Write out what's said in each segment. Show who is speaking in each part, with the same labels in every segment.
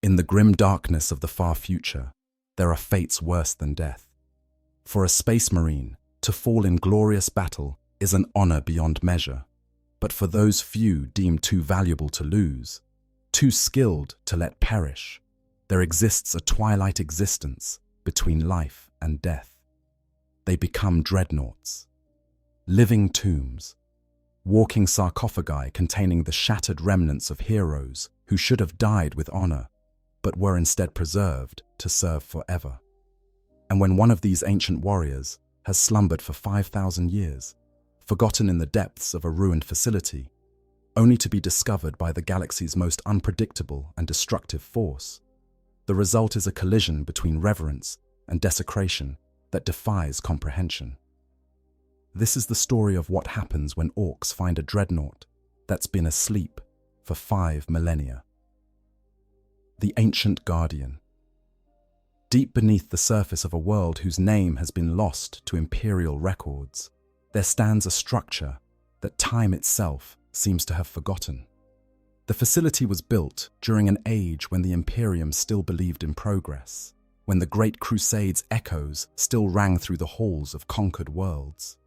Speaker 1: In the grim darkness of the far future, there are fates worse than death. For a space marine, to fall in glorious battle is an honor beyond measure. But for those few deemed too valuable to lose, too skilled to let perish, there exists a twilight existence between life and death. They become dreadnoughts, living tombs, walking sarcophagi containing the shattered remnants of heroes who should have died with honor, but were instead preserved to serve forever. And when one of these ancient warriors has slumbered for 5,000 years, forgotten in the depths of a ruined facility, only to be discovered by the galaxy's most unpredictable and destructive force, the result is a collision between reverence and desecration that defies comprehension. This is the story of what happens when orcs find a dreadnought that's been asleep for 5 millennia. The Ancient Guardian. Deep beneath the surface of a world whose name has been lost to imperial records, there stands a structure that time itself seems to have forgotten. The facility was built during an age when the Imperium still believed in progress, when the Great Crusade's echoes still rang through the halls of conquered worlds.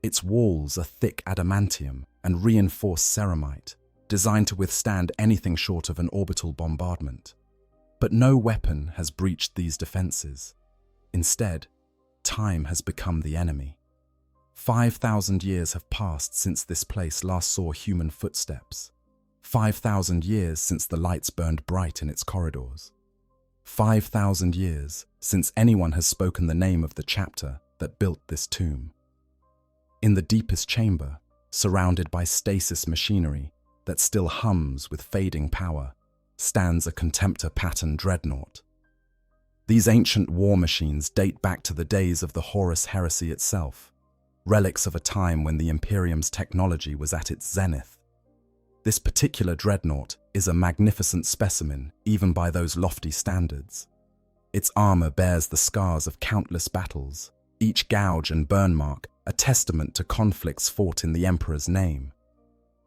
Speaker 1: Its walls are thick adamantium and reinforced ceramite, designed to withstand anything short of an orbital bombardment. But no weapon has breached these defenses. Instead, time has become the enemy. 5,000 years have passed since this place last saw human footsteps. 5,000 years since the lights burned bright in its corridors. 5,000 years since anyone has spoken the name of the chapter that built this tomb. In the deepest chamber, surrounded by stasis machinery that still hums with fading power, stands a Contemptor pattern dreadnought. These ancient war machines date back to the days of the Horus heresy itself, relics of a time when the Imperium's technology was at its zenith. This particular dreadnought is a magnificent specimen even by those lofty standards. Its armor bears the scars of countless battles, each gouge and burn mark a testament to conflicts fought in the Emperor's name.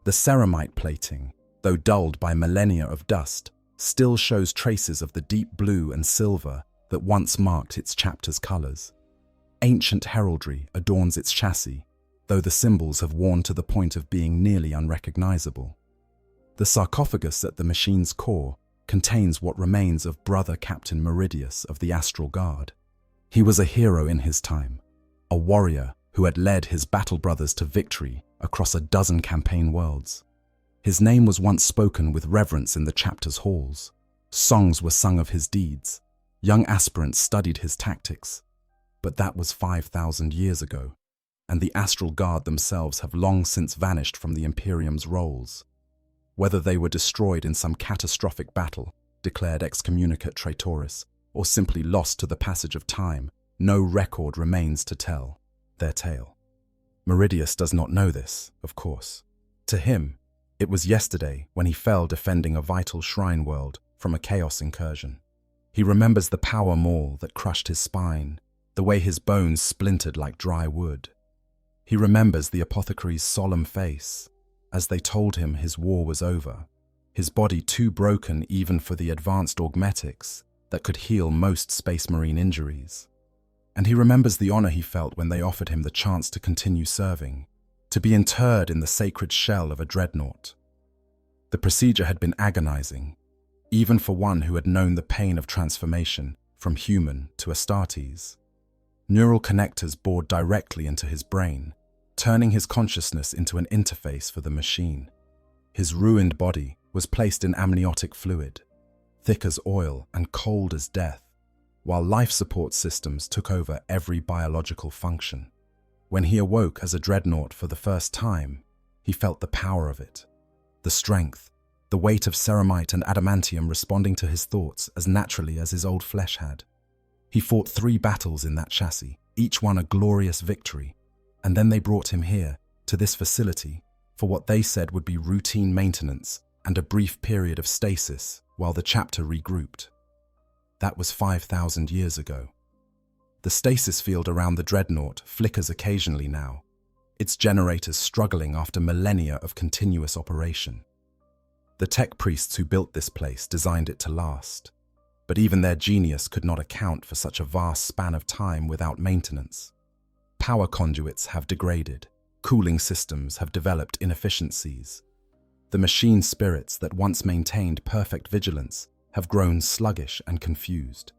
Speaker 1: The ceramite plating, though dulled by millennia of dust, still shows traces of the deep blue and silver that once marked its chapter's colors. Ancient heraldry adorns its chassis, though the symbols have worn to the point of being nearly unrecognizable. The sarcophagus at the machine's core contains what remains of Brother Captain Meridius of the Astral Guard. He was a hero in his time, a warrior who had led his battle brothers to victory across a dozen campaign worlds. His name was once spoken with reverence in the chapter's halls. Songs were sung of his deeds. Young aspirants studied his tactics. But that was 5,000 years ago, and the Astral Guard themselves have long since vanished from the Imperium's rolls. Whether they were destroyed in some catastrophic battle, declared excommunicate traitoris, or simply lost to the passage of time, no record remains to tell their tale. Meridius does not know this, of course. To him, it was yesterday when he fell defending a vital shrine world from a chaos incursion. He remembers the power maul that crushed his spine, the way his bones splintered like dry wood. He remembers the apothecary's solemn face as they told him his war was over, his body too broken even for the advanced augmetics that could heal most space marine injuries. And he remembers the honor he felt when they offered him the chance to continue serving, to be interred in the sacred shell of a dreadnought. The procedure had been agonizing, even for one who had known the pain of transformation from human to Astartes. Neural connectors bored directly into his brain, turning his consciousness into an interface for the machine. His ruined body was placed in amniotic fluid, thick as oil and cold as death, while life support systems took over every biological function. When he awoke as a dreadnought for the first time, he felt the power of it, the strength, the weight of ceramite and adamantium responding to his thoughts as naturally as his old flesh had. He fought 3 battles in that chassis, each one a glorious victory, and then they brought him here, to this facility, for what they said would be routine maintenance and a brief period of stasis while the chapter regrouped. That was 5,000 years ago. The stasis field around the dreadnought flickers occasionally now, its generators struggling after millennia of continuous operation. The tech priests who built this place designed it to last, But even their genius could not account for such a vast span of time without maintenance. Power conduits have degraded, cooling systems have developed inefficiencies. The machine spirits that once maintained perfect vigilance have grown sluggish and confused.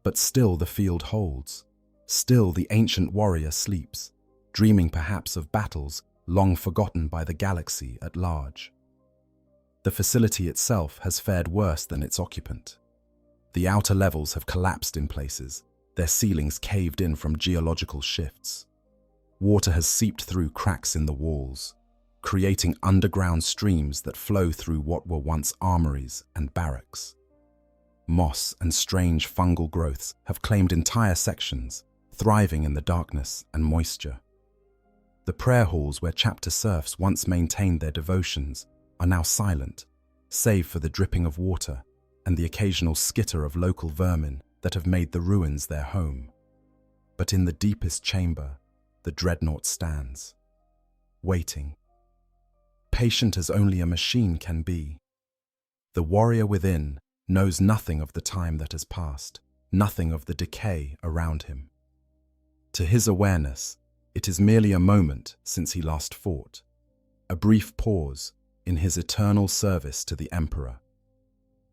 Speaker 1: But still the field holds. Still the ancient warrior sleeps, dreaming perhaps of battles long forgotten by the galaxy at large. The facility itself has fared worse than its occupant. The outer levels have collapsed in places, their ceilings caved in from geological shifts. Water has seeped through cracks in the walls, creating underground streams that flow through what were once armories and barracks. Moss and strange fungal growths have claimed entire sections, thriving in the darkness and moisture. The prayer halls where chapter serfs once maintained their devotions are now silent, save for the dripping of water and the occasional skitter of local vermin that have made the ruins their home. But in the deepest chamber, the Dreadnought stands, waiting, patient as only a machine can be. The warrior within knows nothing of the time that has passed, nothing of the decay around him. To his awareness, it is merely a moment since he last fought, a brief pause in his eternal service to the Emperor.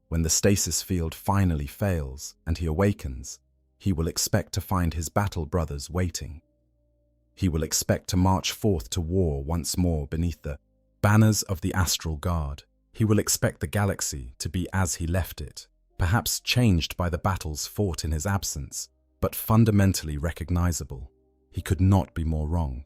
Speaker 1: When the stasis field finally fails and he awakens, he will expect to find his battle brothers waiting. He will expect to march forth to war once more beneath the banners of the Astral Guard. He will expect the galaxy to be as he left it, perhaps changed by the battles fought in his absence, but fundamentally recognizable. He could not be more wrong.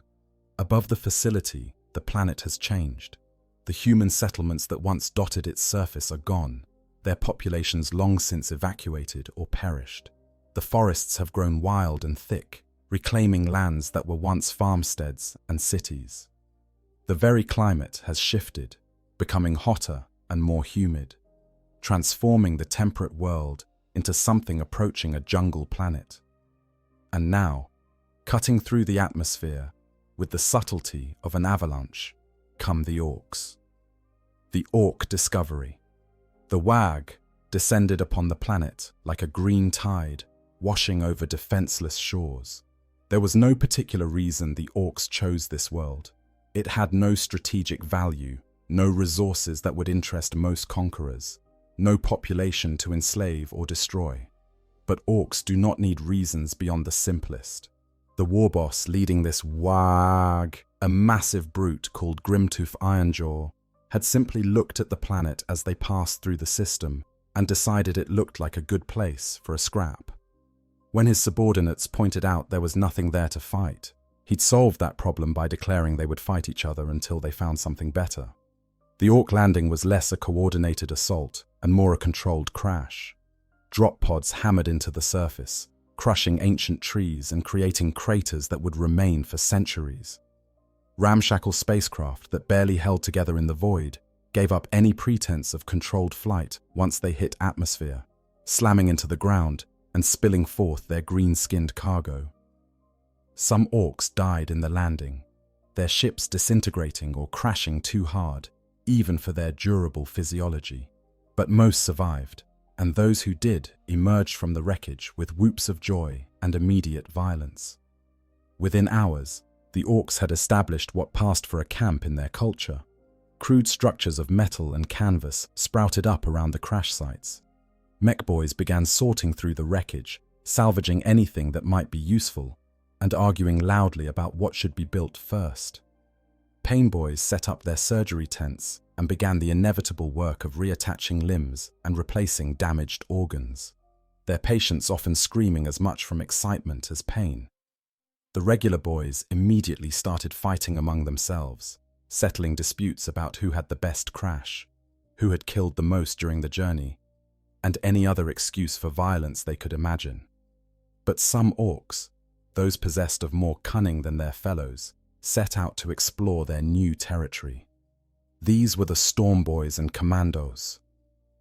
Speaker 1: Above the facility, the planet has changed. The human settlements that once dotted its surface are gone, their populations long since evacuated or perished. The forests have grown wild and thick, reclaiming lands that were once farmsteads and cities. The very climate has shifted, becoming hotter and more humid, transforming the temperate world into something approaching a jungle planet. And now, cutting through the atmosphere with the subtlety of an avalanche, come the Orks. The Ork discovery. The WH40 descended upon the planet like a green tide, washing over defenseless shores. There was no particular reason the Orks chose this world. It had no strategic value, no resources that would interest most conquerors, no population to enslave or destroy. But Orks do not need reasons beyond the simplest. The war boss leading this WH40, a massive brute called Grimtooth Ironjaw, had simply looked at the planet as they passed through the system and decided it looked like a good place for a scrap. When his subordinates pointed out there was nothing there to fight, he'd solved that problem by declaring they would fight each other until they found something better. The Ork landing was less a coordinated assault and more a controlled crash. Drop pods hammered into the surface, crushing ancient trees and creating craters that would remain for centuries. Ramshackle spacecraft that barely held together in the void gave up any pretense of controlled flight once they hit atmosphere, slamming into the ground and spilling forth their green-skinned cargo. Some Orks died in the landing, their ships disintegrating or crashing too hard, even for their durable physiology. But most survived, and those who did emerged from the wreckage with whoops of joy and immediate violence. Within hours, the Orks had established what passed for a camp in their culture. Crude structures of metal and canvas sprouted up around the crash sites. Mech boys began sorting through the wreckage, salvaging anything that might be useful, and arguing loudly about what should be built first. Pain boys set up their surgery tents and began the inevitable work of reattaching limbs and replacing damaged organs, their patients often screaming as much from excitement as pain. The regular boys immediately started fighting among themselves, settling disputes about who had the best crash, who had killed the most during the journey, and any other excuse for violence they could imagine. But some Orks, those possessed of more cunning than their fellows, set out to explore their new territory. These were the Storm Boys and Commandos,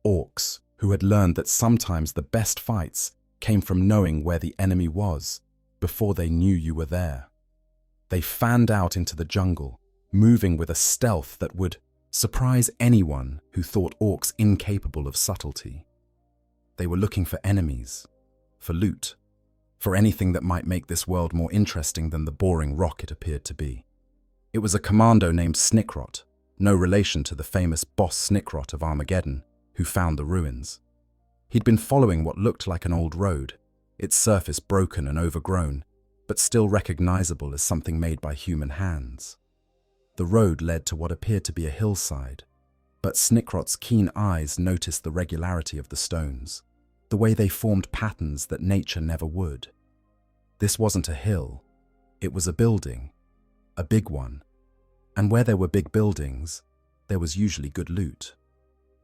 Speaker 1: Orks who had learned that sometimes the best fights came from knowing where the enemy was before they knew you were there. They fanned out into the jungle, moving with a stealth that would surprise anyone who thought Orks incapable of subtlety. They were looking for enemies, for loot, for anything that might make this world more interesting than the boring rock it appeared to be. It was a commando named Snickrot, no relation to the famous boss Snickrot of Armageddon, who found the ruins. He'd been following what looked like an old road, its surface broken and overgrown, but still recognizable as something made by human hands. The road led to what appeared to be a hillside, but Snickrot's keen eyes noticed the regularity of the stones, the way they formed patterns that nature never would. This wasn't a hill, it was a building, a big one, and where there were big buildings, there was usually good loot.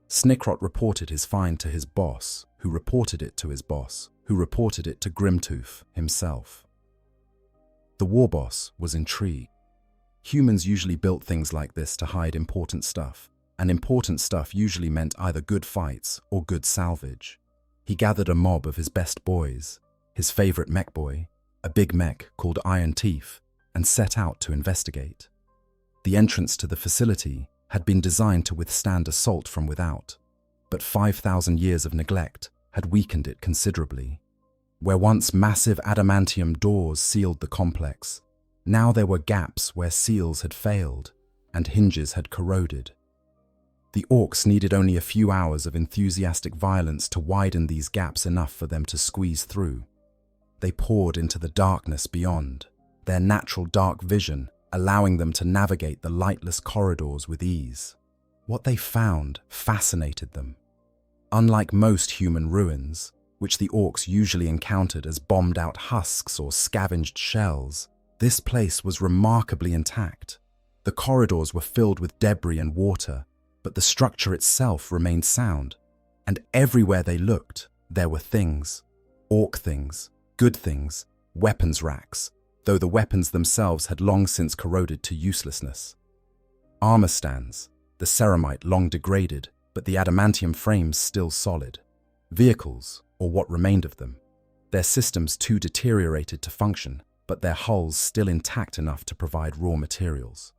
Speaker 1: Snickrot reported his find to his boss, who reported it to his boss, who reported it to Grimtooth himself. The war boss was intrigued. Humans usually built things like this to hide important stuff, and important stuff usually meant either good fights or good salvage. He gathered a mob of his best boys, his favorite mech boy, a big mech called Iron Teeth, and set out to investigate. The entrance to the facility had been designed to withstand assault from without, but 5,000 years of neglect had weakened it considerably. Where once massive adamantium doors sealed the complex, now there were gaps where seals had failed and hinges had corroded. The Orks needed only a few hours of enthusiastic violence to widen these gaps enough for them to squeeze through. They poured into the darkness beyond, their natural dark vision allowing them to navigate the lightless corridors with ease. What they found fascinated them. Unlike most human ruins, which the Orks usually encountered as bombed-out husks or scavenged shells, this place was remarkably intact. The corridors were filled with debris and water, but the structure itself remained sound, and everywhere they looked, there were things. Ork things, good things, weapons racks, though the weapons themselves had long since corroded to uselessness. Armor stands, the ceramite long degraded, but the adamantium frames still solid. Vehicles, or what remained of them, their systems too deteriorated to function, but their hulls still intact enough to provide raw materials.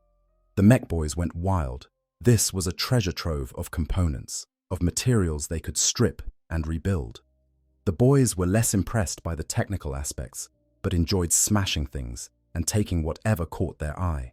Speaker 1: The mech boys went wild. This was a treasure trove of components, of materials they could strip and rebuild. The boys were less impressed by the technical aspects, but enjoyed smashing things and taking whatever caught their eye.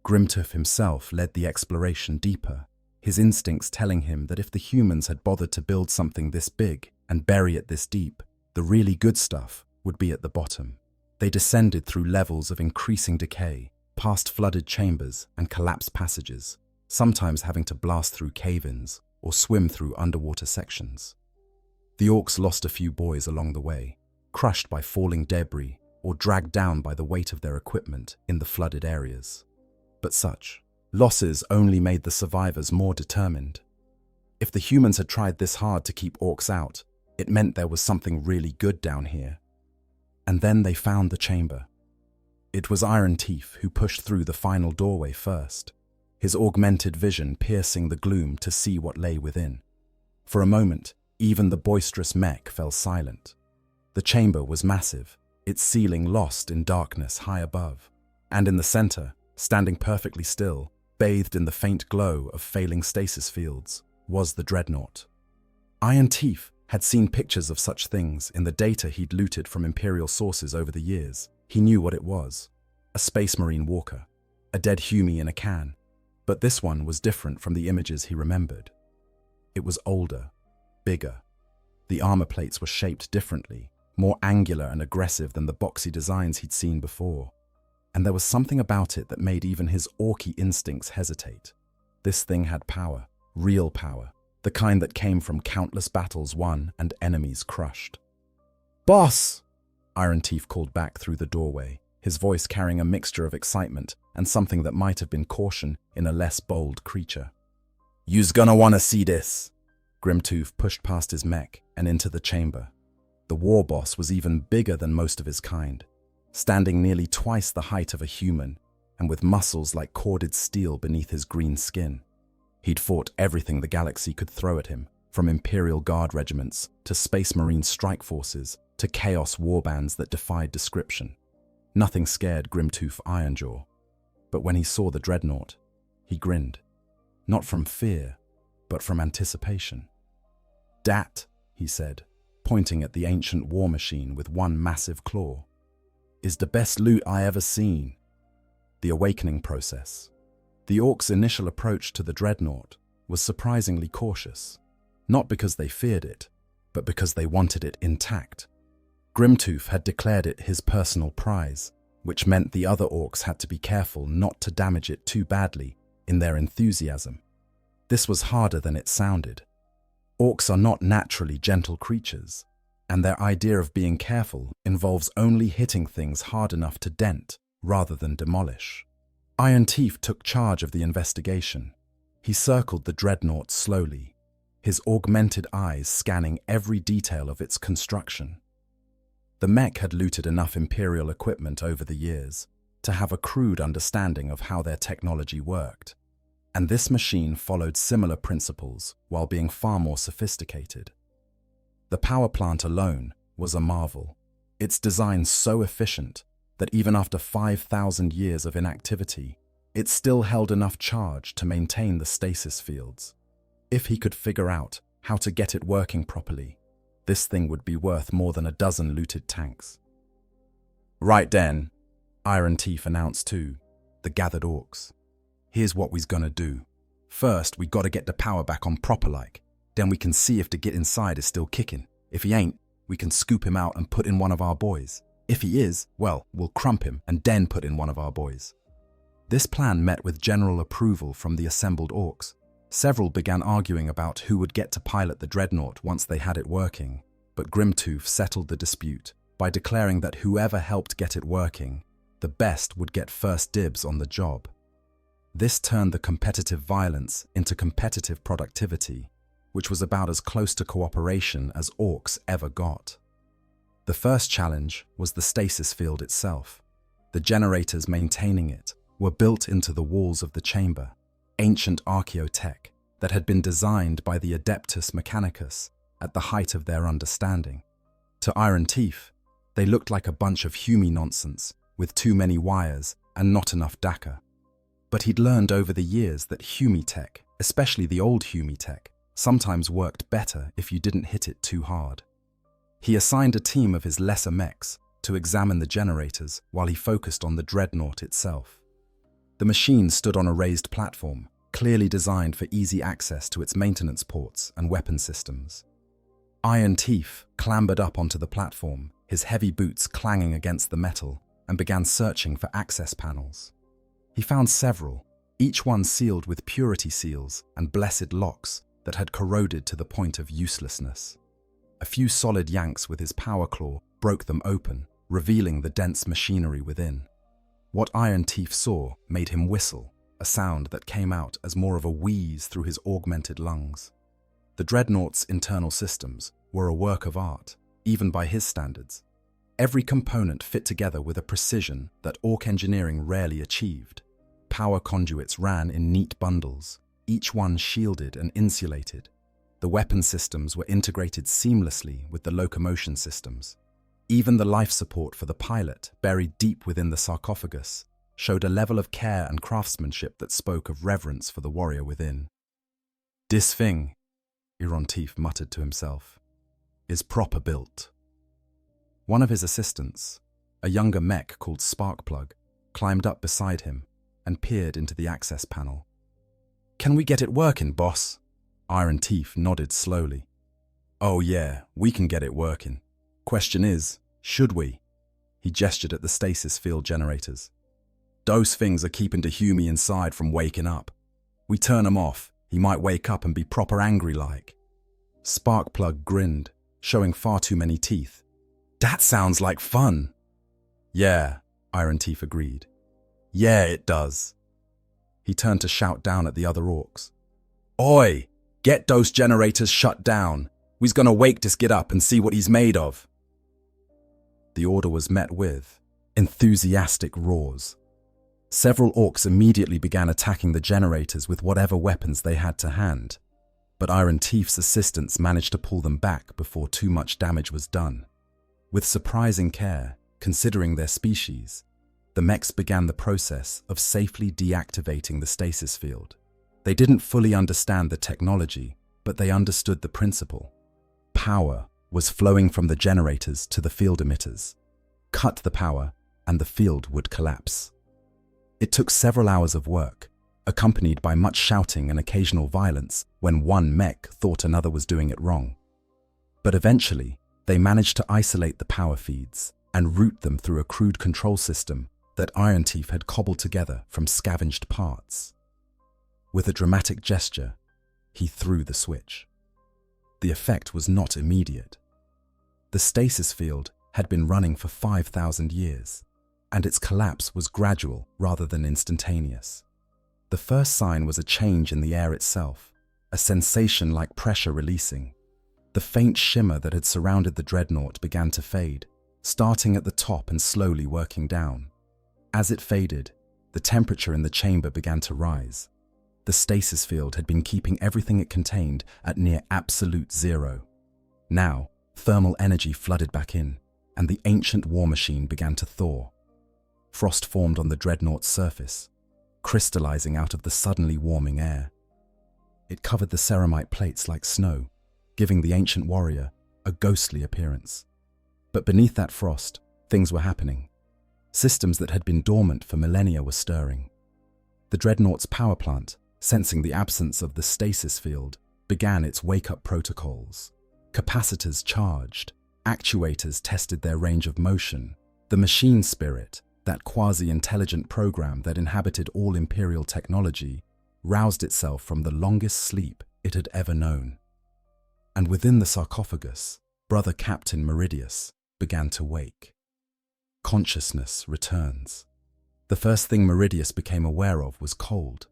Speaker 1: Grimtooth himself led the exploration deeper, his instincts telling him that if the humans had bothered to build something this big and bury it this deep, the really good stuff would be at the bottom. They descended through levels of increasing decay, past flooded chambers and collapsed passages, sometimes having to blast through cave-ins or swim through underwater sections. The Orks lost a few boys along the way, crushed by falling debris or dragged down by the weight of their equipment in the flooded areas. But such losses only made the survivors more determined. If the humans had tried this hard to keep Orks out, it meant there was something really good down here. And then they found the chamber. It was Iron Teeth who pushed through the final doorway first, his augmented vision piercing the gloom to see what lay within. For a moment, even the boisterous mech fell silent. The chamber was massive, its ceiling lost in darkness high above, and in the center, standing perfectly still, bathed in the faint glow of failing stasis fields, was the Dreadnought. Iron Teeth had seen pictures of such things in the data he'd looted from Imperial sources over the years. He knew what it was: a space marine walker, a dead Humie in a can. But this one was different from the images he remembered. It was older, bigger. The armor plates were shaped differently, more angular and aggressive than the boxy designs he'd seen before. And there was something about it that made even his Orky instincts hesitate. This thing had power, real power, the kind that came from countless battles won and enemies crushed. "Boss!" Iron Teeth called back through the doorway, his voice carrying a mixture of excitement and something that might have been caution in a less bold creature. "You's gonna wanna see this." Grimtooth pushed past his mech and into the chamber. The war boss was even bigger than most of his kind, standing nearly twice the height of a human and with muscles like corded steel beneath his green skin. He'd fought everything the galaxy could throw at him, from Imperial Guard regiments to Space Marine strike forces to Chaos warbands that defied description. Nothing scared Grimtooth Ironjaw. But when he saw the Dreadnought, he grinned. Not from fear, but from anticipation. "Dat," he said, pointing at the ancient war machine with one massive claw. "Is the best loot I ever seen." The awakening process. The Orks' initial approach to the Dreadnought was surprisingly cautious, not because they feared it, but because they wanted it intact. Grimtooth had declared it his personal prize, which meant the other Orks had to be careful not to damage it too badly in their enthusiasm. This was harder than it sounded. Orks are not naturally gentle creatures, and their idea of being careful involves only hitting things hard enough to dent rather than demolish. Iron Teeth took charge of the investigation. He circled the Dreadnought slowly, his augmented eyes scanning every detail of its construction. The mech had looted enough Imperial equipment over the years to have a crude understanding of how their technology worked, and this machine followed similar principles while being far more sophisticated. The power plant alone was a marvel, its design so efficient that even after 5,000 years of inactivity, it still held enough charge to maintain the stasis fields. If he could figure out how to get it working properly, this thing would be worth more than a dozen looted tanks. "Right then," Iron Teeth announced to the gathered Orks. "Here's what we's gonna do. First, we gotta get the power back on proper like. Then we can see if the git inside is still kicking. If he ain't, we can scoop him out and put in one of our boys. If he is, well, we'll crump him and then put in one of our boys." This plan met with general approval from the assembled Orks. Several began arguing about who would get to pilot the Dreadnought once they had it working, but Grimtooth settled the dispute by declaring that whoever helped get it working, the best would get first dibs on the job. This turned the competitive violence into competitive productivity, which was about as close to cooperation as Orks ever got. The first challenge was the stasis field itself. The generators maintaining it were built into the walls of the chamber, ancient archaeotech that had been designed by the Adeptus Mechanicus at the height of their understanding. To Iron Teeth, they looked like a bunch of Hume nonsense with too many wires and not enough DACA. But he'd learned over the years that Hume tech, especially the old Hume tech, sometimes worked better if you didn't hit it too hard. He assigned a team of his lesser mechs to examine the generators while he focused on the Dreadnought itself. The machine stood on a raised platform, clearly designed for easy access to its maintenance ports and weapon systems. Iron Teeth clambered up onto the platform, his heavy boots clanging against the metal, and began searching for access panels. He found several, each one sealed with purity seals and blessed locks that had corroded to the point of uselessness. A few solid yanks with his power claw broke them open, revealing the dense machinery within. What Iron Teeth saw made him whistle, a sound that came out as more of a wheeze through his augmented lungs. The Dreadnought's internal systems were a work of art, even by his standards. Every component fit together with a precision that Ork engineering rarely achieved. Power conduits ran in neat bundles, each one shielded and insulated. The weapon systems were integrated seamlessly with the locomotion systems. Even the life support for the pilot, buried deep within the sarcophagus, showed a level of care and craftsmanship that spoke of reverence for the warrior within. "This thing," Iron Teeth muttered to himself, "is proper built." One of his assistants, a younger mech called Sparkplug, climbed up beside him and peered into the access panel. "Can we get it working, boss?" Iron Teeth nodded slowly. "Oh yeah, we can get it working. Question is, should we?" He gestured at the stasis field generators. "Those things are keeping the Hume inside from waking up. We turn him off, he might wake up and be proper angry like." Sparkplug grinned, showing far too many teeth. "That sounds like fun." "Yeah," Iron Teeth agreed. "Yeah, it does." He turned to shout down at the other Orks. "Oi! Get those generators shut down. We's gonna wake this git up and see what he's made of." The order was met with enthusiastic roars. Several Orks immediately began attacking the generators with whatever weapons they had to hand, but Iron Teeth's assistants managed to pull them back before too much damage was done. With surprising care, considering their species, the mechs began the process of safely deactivating the stasis field. They didn't fully understand the technology, but they understood the principle. Power was flowing from the generators to the field emitters. Cut the power, and the field would collapse. It took several hours of work, accompanied by much shouting and occasional violence when one mech thought another was doing it wrong. But eventually, they managed to isolate the power feeds and route them through a crude control system that Iron Teeth had cobbled together from scavenged parts. With a dramatic gesture, he threw the switch. The effect was not immediate. The stasis field had been running for 5,000 years, and its collapse was gradual rather than instantaneous. The first sign was a change in the air itself, a sensation like pressure releasing. The faint shimmer that had surrounded the Dreadnought began to fade, starting at the top and slowly working down. As it faded, the temperature in the chamber began to rise. The stasis field had been keeping everything it contained at near absolute zero. Now, thermal energy flooded back in, and the ancient war machine began to thaw. Frost formed on the Dreadnought's surface, crystallizing out of the suddenly warming air. It covered the ceramite plates like snow, giving the ancient warrior a ghostly appearance. But beneath that frost, things were happening. Systems that had been dormant for millennia were stirring. The Dreadnought's power plant, sensing the absence of the stasis field, began its wake-up protocols. Capacitors charged, actuators tested their range of motion. The machine spirit, that quasi-intelligent program that inhabited all Imperial technology, roused itself from the longest sleep it had ever known. And within the sarcophagus, Brother Captain Meridius began to wake. Consciousness returns. The first thing Meridius became aware of was cold.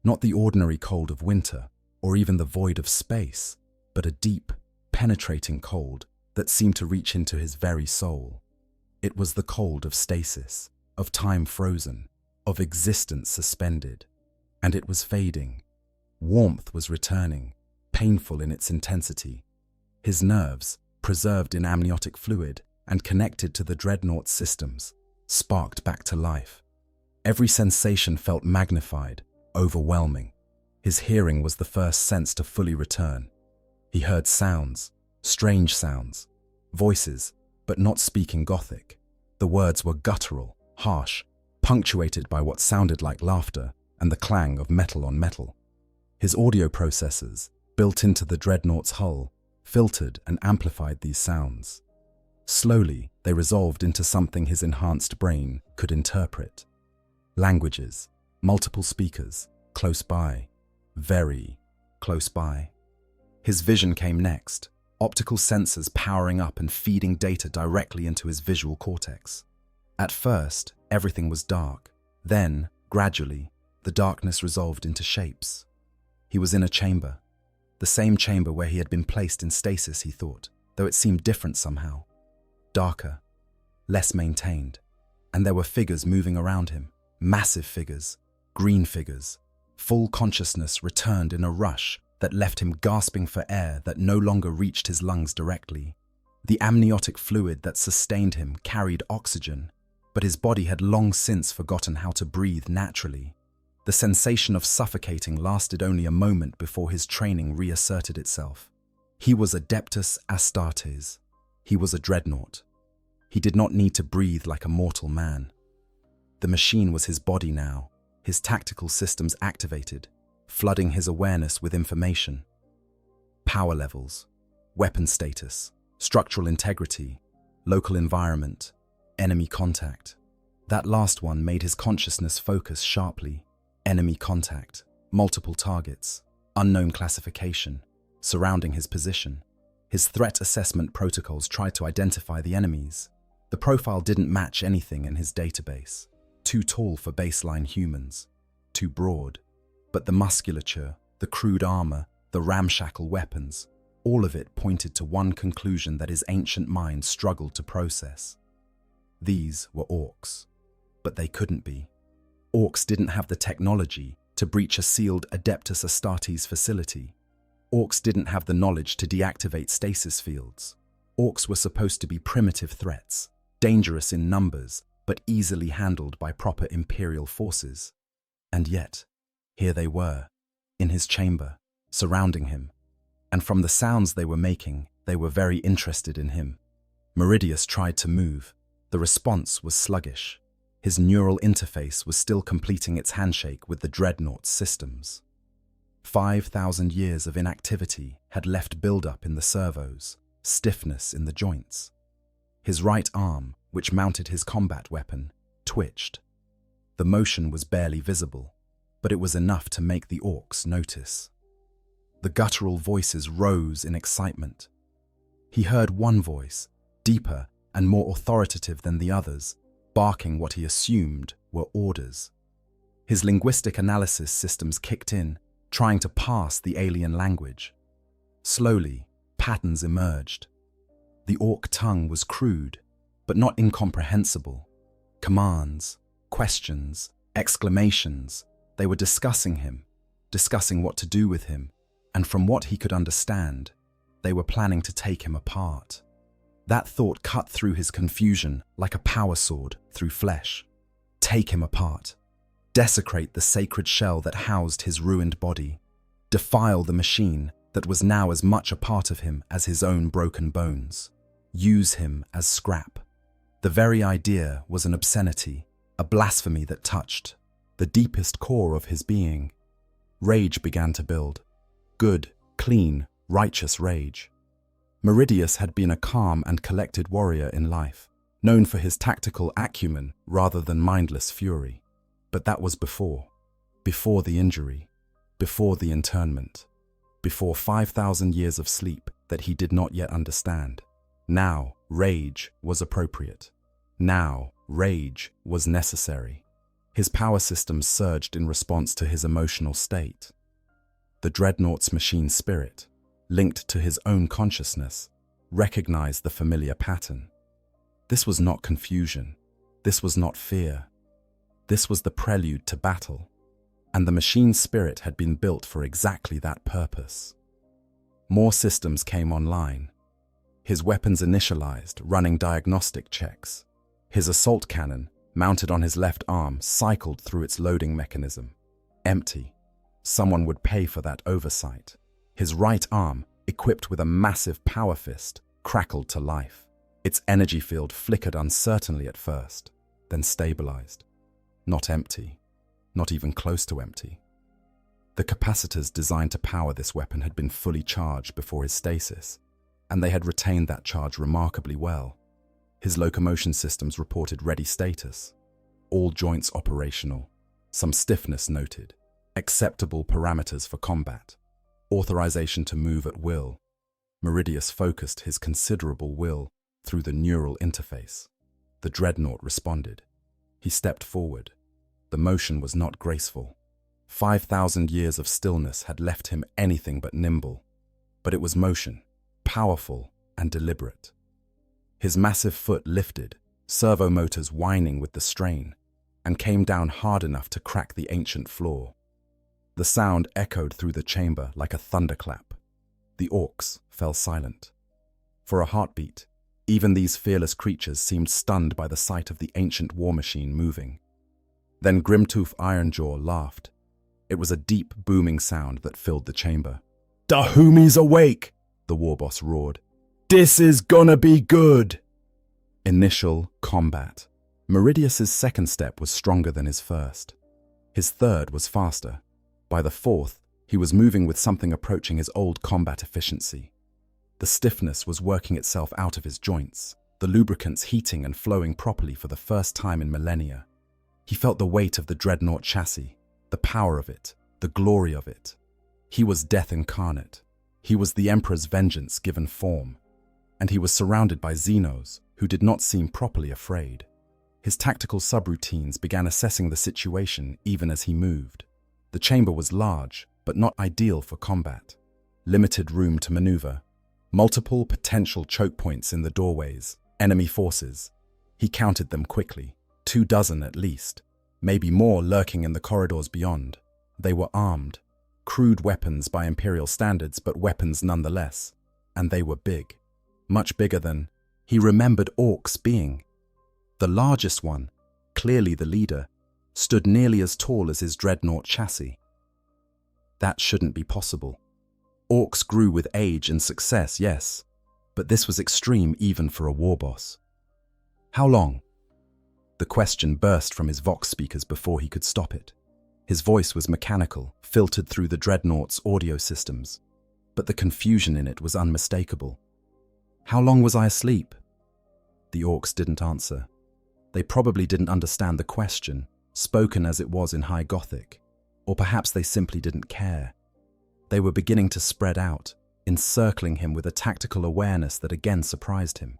Speaker 1: Not the ordinary cold of winter, or even the void of space, but a deep, penetrating cold that seemed to reach into his very soul. It was the cold of stasis, of time frozen, of existence suspended. And it was fading. Warmth was returning, painful in its intensity. His nerves, preserved in amniotic fluid and connected to the Dreadnought's systems, sparked back to life. Every sensation felt magnified, overwhelming. His hearing was the first sense to fully return. He heard sounds, strange sounds, voices, but not speaking Gothic. The words were guttural, harsh, punctuated by what sounded like laughter and the clang of metal on metal. His audio processors, built into the Dreadnought's hull, filtered and amplified these sounds. Slowly, they resolved into something his enhanced brain could interpret. Languages, multiple speakers, close by, very close by. His vision came next, optical sensors powering up and feeding data directly into his visual cortex. At first, everything was dark. Then, gradually, the darkness resolved into shapes. He was in a chamber. The same chamber where he had been placed in stasis, he thought, though it seemed different somehow. Darker, less maintained, and there were figures moving around him, massive figures, green figures. Full consciousness returned in a rush that left him gasping for air that no longer reached his lungs directly. The amniotic fluid that sustained him carried oxygen, but his body had long since forgotten how to breathe naturally. The sensation of suffocating lasted only a moment before his training reasserted itself. He was Adeptus Astartes. He was a Dreadnought. He did not need to breathe like a mortal man. The machine was his body now, his tactical systems activated, flooding his awareness with information. Power levels, weapon status, structural integrity, local environment, enemy contact. That last one made his consciousness focus sharply. Enemy contact, multiple targets, unknown classification, surrounding his position. His threat assessment protocols tried to identify the enemies. The profile didn't match anything in his database. Too tall for baseline humans, too broad. But the musculature, the crude armor, the ramshackle weapons, all of it pointed to one conclusion that his ancient mind struggled to process. These were Orks, but they couldn't be. Orks didn't have the technology to breach a sealed Adeptus Astartes facility. Orks didn't have the knowledge to deactivate stasis fields. Orks were supposed to be primitive threats, dangerous in numbers, but easily handled by proper Imperial forces. And yet, here they were, in his chamber, surrounding him. And from the sounds they were making, They were very interested in him. Meridius tried to move. The response was sluggish. His neural interface was still completing its handshake with the Dreadnought's systems. 5,000 years of inactivity had left buildup in the servos, stiffness in the joints. His right arm, which mounted his combat weapon, twitched. The motion was barely visible, but it was enough to make the Orks notice. The guttural voices rose in excitement. He heard one voice, deeper and more authoritative than the others, barking what he assumed were orders. His linguistic analysis systems kicked in, trying to parse the alien language. Slowly, patterns emerged. The Ork tongue was crude, but not incomprehensible. Commands, questions, exclamations. They were discussing him, discussing what to do with him, and from what he could understand, they were planning to take him apart. That thought cut through his confusion like a power sword through flesh. Take him apart. Desecrate the sacred shell that housed his ruined body. Defile the machine that was now as much a part of him as his own broken bones. Use him as scrap. The very idea was an obscenity, a blasphemy that touched the deepest core of his being. Rage began to build. Good, clean, righteous rage. Meridius had been a calm and collected warrior in life, known for his tactical acumen rather than mindless fury. But that was before the injury, before the internment, before 5,000 years of sleep that he did not yet understand. Now, rage was appropriate. Now, rage was necessary. His power systems surged in response to his emotional state. The Dreadnought's machine spirit, linked to his own consciousness, recognized the familiar pattern. This was not confusion. This was not fear. This was the prelude to battle, and the machine spirit had been built for exactly that purpose. More systems came online. His weapons initialized, running diagnostic checks. His assault cannon, mounted on his left arm, cycled through its loading mechanism. Empty. Someone would pay for that oversight. His right arm, equipped with a massive power fist, crackled to life. Its energy field flickered uncertainly at first, then stabilized. Not empty, not even close to empty. The capacitors designed to power this weapon had been fully charged before his stasis, and they had retained that charge remarkably well. His locomotion systems reported ready status. All joints operational, some stiffness noted, acceptable parameters for combat, authorization to move at will. Meridius focused his considerable will through the neural interface. The Dreadnought responded. He stepped forward. The motion was not graceful. 5,000 years of stillness had left him anything but nimble. But it was motion, powerful and deliberate. His massive foot lifted, servo motors whining with the strain, and came down hard enough to crack the ancient floor. The sound echoed through the chamber like a thunderclap. The Orks fell silent. For a heartbeat, even these fearless creatures seemed stunned by the sight of the ancient war machine moving. Then Grimtooth Ironjaw laughed. It was a deep, booming sound that filled the chamber. "Dahumi's awake!" the warboss roared. "This is gonna be good!" Initial combat. Meridius's second step was stronger than his first. His third was faster. By the fourth, he was moving with something approaching his old combat efficiency. The stiffness was working itself out of his joints, the lubricants heating and flowing properly for the first time in millennia. He felt the weight of the Dreadnought chassis, the power of it, the glory of it. He was death incarnate. He was the Emperor's vengeance given form. And he was surrounded by Xenos who did not seem properly afraid. His tactical subroutines began assessing the situation even as he moved. The chamber was large, but not ideal for combat. Limited room to maneuver. Multiple potential choke points in the doorways. Enemy forces. He counted them quickly. 24 at least. Maybe more lurking in the corridors beyond. They were armed. Crude weapons by Imperial standards, but weapons nonetheless. And they were big. Much bigger than he remembered Orks being. The largest one, clearly the leader, stood nearly as tall as his Dreadnought chassis. That shouldn't be possible. Orks grew with age and success, yes, But this was extreme even for a war boss. How long? The question burst from his Vox speakers before he could stop it. His voice was mechanical, filtered through the Dreadnought's audio systems, but the confusion in it was unmistakable. How long was I asleep? The Orks didn't answer. They probably didn't understand the question, spoken as it was in High Gothic, or perhaps they simply didn't care. They were beginning to spread out, encircling him with a tactical awareness that again surprised him.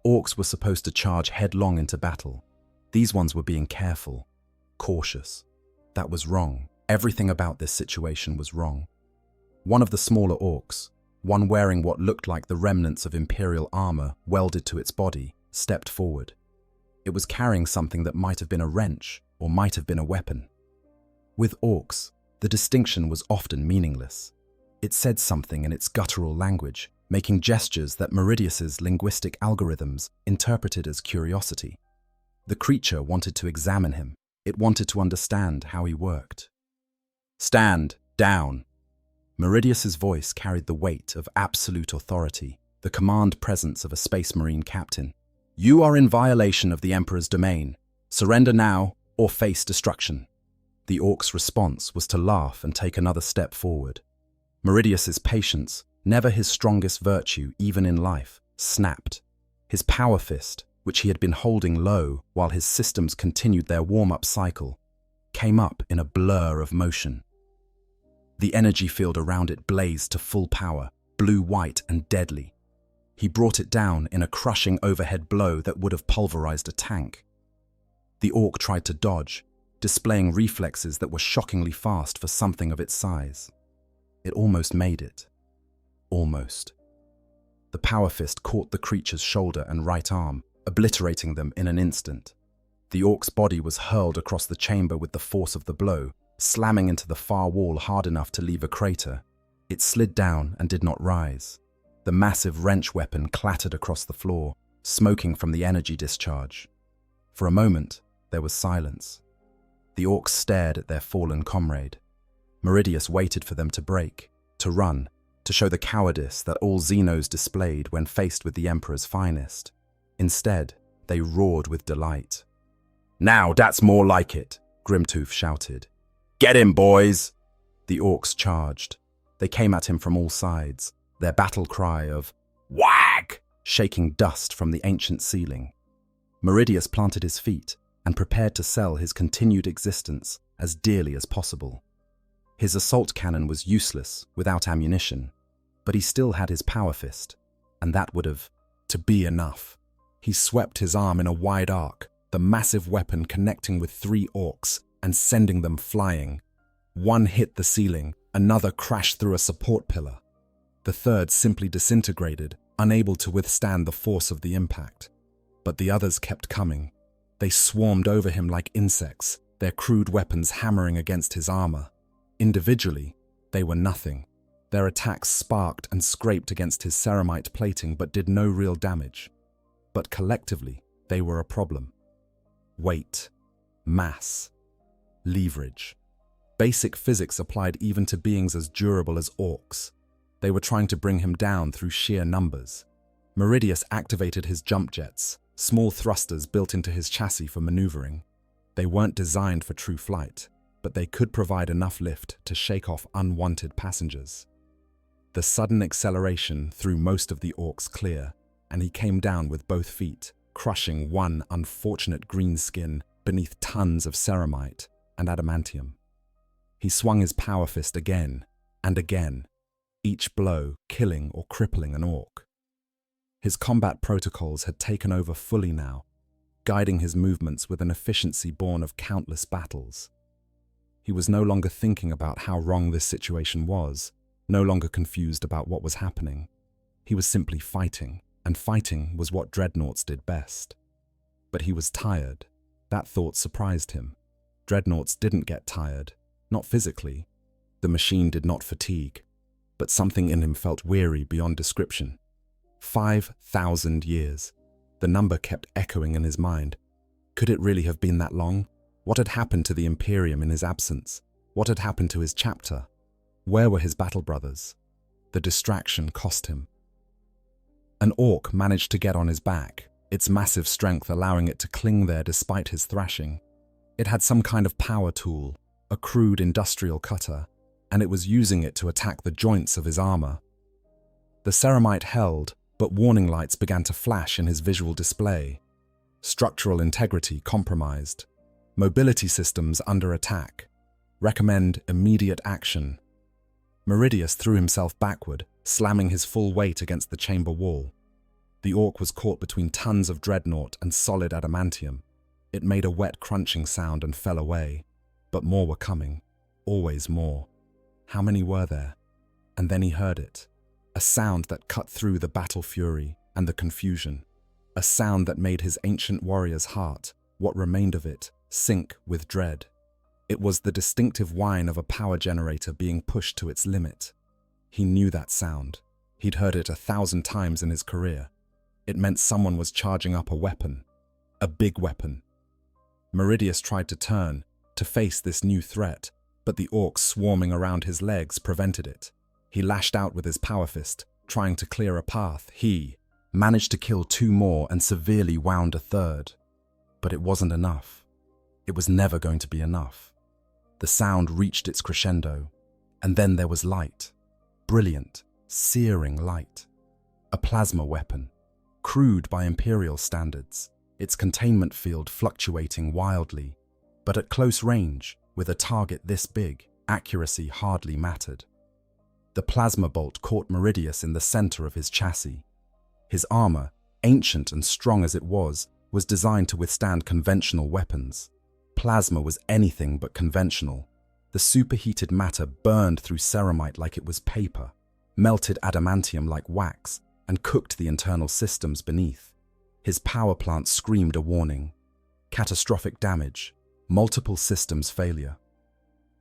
Speaker 1: Orks were supposed to charge headlong into battle. These ones were being careful, cautious. That was wrong. Everything about this situation was wrong. One of the smaller orcs, one wearing what looked like the remnants of Imperial armor welded to its body, stepped forward. It was carrying something that might have been a wrench or might have been a weapon. With orcs, the distinction was often meaningless. It said something in its guttural language, making gestures that Meridius's linguistic algorithms interpreted as curiosity. The creature wanted to examine him. It wanted to understand how he worked. Stand down. Meridius's voice carried the weight of absolute authority, the command presence of a Space Marine captain. You are in violation of the Emperor's domain. Surrender now or face destruction. The Orc's response was to laugh and take another step forward. Meridius's patience, never his strongest virtue even in life, snapped. His power fist, which he had been holding low while his systems continued their warm-up cycle, came up in a blur of motion. The energy field around it blazed to full power, blue-white and deadly. He brought it down in a crushing overhead blow that would have pulverized a tank. The Orc tried to dodge, displaying reflexes that were shockingly fast for something of its size. It almost made it. Almost. The power fist caught the creature's shoulder and right arm, obliterating them in an instant. The Orc's body was hurled across the chamber with the force of the blow, slamming into the far wall hard enough to leave a crater. It slid down and did not rise. The massive wrench weapon clattered across the floor, smoking from the energy discharge. For a moment, there was silence. The Orcs stared at their fallen comrade. Meridius waited for them to break, to run, to show the cowardice that all Xenos displayed when faced with the Emperor's finest. Instead, they roared with delight. Now that's more like it, Grimtooth shouted. Get him, boys! The Orcs charged. They came at him from all sides, their battle cry of whack shaking dust from the ancient ceiling. Meridius planted his feet and prepared to sell his continued existence as dearly as possible. His assault cannon was useless without ammunition, but he still had his power fist, and that would have to be enough. He swept his arm in a wide arc, the massive weapon connecting with 3 Orcs and sending them flying. One hit the ceiling, another crashed through a support pillar. The third simply disintegrated, unable to withstand the force of the impact. But the others kept coming. They swarmed over him like insects, their crude weapons hammering against his armor. Individually, they were nothing. Their attacks sparked and scraped against his ceramite plating but did no real damage. But collectively, they were a problem. Weight, mass, leverage. Basic physics applied even to beings as durable as Orcs. They were trying to bring him down through sheer numbers. Meridius activated his jump jets, small thrusters built into his chassis for maneuvering. They weren't designed for true flight, but they could provide enough lift to shake off unwanted passengers. The sudden acceleration threw most of the Orcs clear, and he came down with both feet, crushing one unfortunate green skin beneath tons of ceramite and adamantium. He swung his power fist again and again, each blow killing or crippling an Orc. His combat protocols had taken over fully now, guiding his movements with an efficiency born of countless battles. He was no longer thinking about how wrong this situation was, no longer confused about what was happening. He was simply fighting, and fighting was what Dreadnoughts did best. But he was tired. That thought surprised him. Dreadnoughts didn't get tired, not physically. The machine did not fatigue, but something in him felt weary beyond description. 5,000 years. The number kept echoing in his mind. Could it really have been that long? What had happened to the Imperium in his absence? What had happened to his chapter? Where were his battle brothers? The distraction cost him. An orc managed to get on his back, its massive strength allowing it to cling there despite his thrashing. It had some kind of power tool, a crude industrial cutter, and it was using it to attack the joints of his armor. The ceramite held, but warning lights began to flash in his visual display. Structural integrity compromised. Mobility systems under attack. Recommend immediate action. Meridius threw himself backward, slamming his full weight against the chamber wall. The orc was caught between tons of Dreadnought and solid adamantium. It made a wet crunching sound and fell away. But more were coming. Always more. How many were there? And then he heard it. A sound that cut through the battle fury and the confusion. A sound that made his ancient warrior's heart, what remained of it, sink with dread. It was the distinctive whine of a power generator being pushed to its limit. He knew that sound. He'd heard it 1,000 times in his career. It meant someone was charging up a weapon. A big weapon. Meridius tried to turn, to face this new threat, but the orcs swarming around his legs prevented it. He lashed out with his power fist, trying to clear a path. He managed to kill 2 more and severely wound a 3rd. But it wasn't enough. It was never going to be enough. The sound reached its crescendo, and then there was light. Brilliant, searing light. A plasma weapon, crude by Imperial standards, its containment field fluctuating wildly. But at close range, with a target this big, accuracy hardly mattered. The plasma bolt caught Meridius in the center of his chassis. His armor, ancient and strong as it was designed to withstand conventional weapons. Plasma was anything but conventional. The superheated matter burned through ceramite like it was paper, melted adamantium like wax, and cooked the internal systems beneath. His power plant screamed a warning. Catastrophic damage, multiple systems failure.